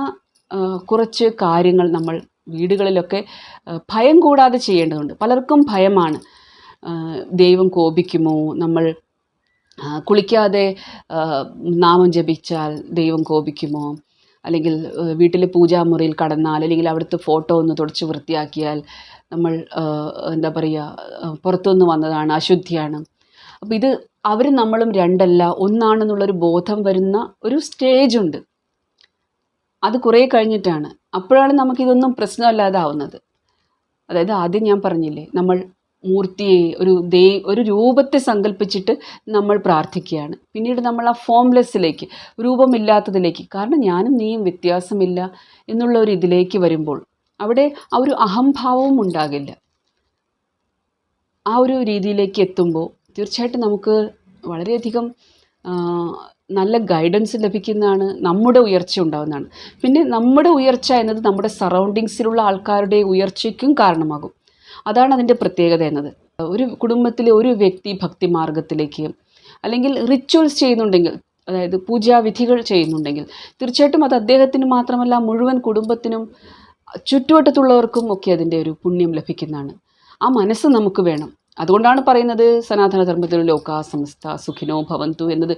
കുറച്ച് കാര്യങ്ങൾ നമ്മൾ വീടുകളിലൊക്കെ ഭയം കൂടാതെ ചെയ്യേണ്ടതുണ്ട്. പലർക്കും ഭയമാണ്, ദൈവം കോപിക്കുമോ, നമ്മൾ കുളിക്കാതെ നാമം ജപിച്ചാൽ ദൈവം കോപിക്കുമോ, അല്ലെങ്കിൽ വീട്ടിലെ പൂജാമുറിയിൽ കടന്നാൽ, അല്ലെങ്കിൽ അവിടുത്തെ ഫോട്ടോ ഒന്ന് തുടച്ച് വൃത്തിയാക്കിയാൽ നമ്മൾ എന്താ പറയുക, പുറത്തുനിന്ന് വന്നതാണ്, അശുദ്ധിയാണ്. അപ്പോൾ ഇത് അവർ നമ്മളും രണ്ടല്ല ഒന്നാണെന്നുള്ളൊരു ബോധം വരുന്ന ഒരു സ്റ്റേജുണ്ട്. അത് കുറേ കഴിഞ്ഞിട്ടാണ്, അപ്പോഴാണ് നമുക്കിതൊന്നും പ്രശ്നമല്ലാതാവുന്നത്. അതായത് ആദ്യം ഞാൻ പറഞ്ഞില്ലേ, നമ്മൾ മൂർത്തിയെ, ഒരു രൂപത്തെ സങ്കല്പിച്ചിട്ട് നമ്മൾ പ്രാർത്ഥിക്കുകയാണ്. പിന്നീട് നമ്മൾ ആ ഫോംലെസ്സിലേക്ക്, രൂപമില്ലാത്തതിലേക്ക്, കാരണം ഞാനും നീയും വ്യത്യാസമില്ല എന്നുള്ള ഒരു ഇതിലേക്ക് വരുമ്പോൾ അവിടെ ആ ഒരു അഹംഭാവവും ഉണ്ടാകില്ല. ആ ഒരു രീതിയിലേക്ക് എത്തുമ്പോൾ തീർച്ചയായിട്ടും നമുക്ക് വളരെയധികം നല്ല ഗൈഡൻസ് ലഭിക്കുന്നതാണ്, നമ്മുടെ ഉയർച്ച ഉണ്ടാകുന്നതാണ്. പിന്നെ നമ്മുടെ ഉയർച്ച എന്നത് നമ്മുടെ സറൗണ്ടിങ്സിലുള്ള ആൾക്കാരുടെ ഉയർച്ചയ്ക്കും കാരണമാകും. അതാണ് അതിൻ്റെ പ്രത്യേകത എന്നത്. ഒരു കുടുംബത്തിലെ ഒരു വ്യക്തി ഭക്തി മാർഗത്തിലേക്ക്, അല്ലെങ്കിൽ റിച്വൽസ് ചെയ്യുന്നുണ്ടെങ്കിൽ, അതായത് പൂജാവിധികൾ ചെയ്യുന്നുണ്ടെങ്കിൽ, തീർച്ചയായിട്ടും അത് അദ്ദേഹത്തിന് മാത്രമല്ല മുഴുവൻ കുടുംബത്തിനും ചുറ്റുവട്ടത്തുള്ളവർക്കും ഒക്കെ അതിൻ്റെ ഒരു പുണ്യം ലഭിക്കുന്നതാണ്. ആ മനസ്സ് നമുക്ക് വേണം. അതുകൊണ്ടാണ് പറയുന്നത് സനാതനധർമ്മത്തിൽ ലോകാ സമസ്ത സുഖിനോ ഭവന്തു എന്നത്.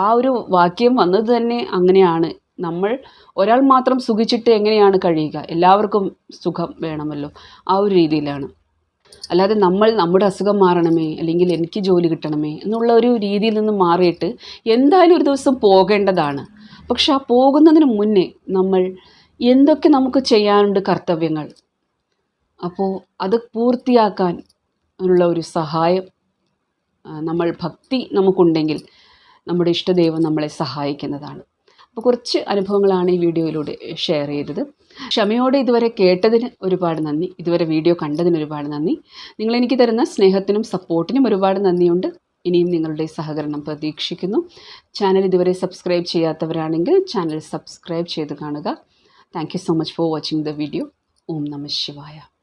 ആ ഒരു വാക്യം വന്നത് തന്നെ അങ്ങനെയാണ്. നമ്മൾ ഒരാൾ മാത്രം സുഖിച്ചിട്ട് എങ്ങനെയാണ് കഴിയുക, എല്ലാവർക്കും സുഖം വേണമല്ലോ, ആ ഒരു രീതിയിലാണ്. അല്ലാതെ നമ്മുടെ അസുഖം മാറണമേ, അല്ലെങ്കിൽ എനിക്ക് ജോലി കിട്ടണമേ എന്നുള്ള ഒരു രീതിയിൽ നിന്ന് മാറിയിട്ട് എന്തായാലും ഒരു ദിവസം പോകേണ്ടതാണ്. പക്ഷെ ആ പോകുന്നതിന് മുന്നേ നമ്മൾ എന്തൊക്കെ നമുക്ക് ചെയ്യാനുണ്ട് കർത്തവ്യങ്ങൾ, അപ്പോൾ അത് പൂർത്തിയാക്കാൻ ഉള്ള ഒരു സഹായം, നമ്മൾ ഭക്തി നമുക്കുണ്ടെങ്കിൽ നമ്മുടെ ഇഷ്ടദൈവം നമ്മളെ സഹായിക്കുന്നതാണ്. അപ്പോൾ കുറച്ച് അനുഭവങ്ങളാണ് ഈ വീഡിയോയിലൂടെ ഷെയർ ചെയ്തത്. ക്ഷമയോടെ ഇതുവരെ കേട്ടതിന് ഒരുപാട് നന്ദി, ഇതുവരെ വീഡിയോ കണ്ടതിന് ഒരുപാട് നന്ദി. നിങ്ങളെനിക്ക് തരുന്ന സ്നേഹത്തിനും സപ്പോർട്ടിനും ഒരുപാട് നന്ദിയുണ്ട്. ഇനിയും നിങ്ങളുടെ സഹകരണം പ്രതീക്ഷിക്കുന്നു. ചാനൽ ഇതുവരെ സബ്സ്ക്രൈബ് ചെയ്യാത്തവരാണെങ്കിൽ ചാനൽ സബ്സ്ക്രൈബ് ചെയ്ത് കാണുക. Thank you so much for watching the video. ഓം നമഃ ശിവായ.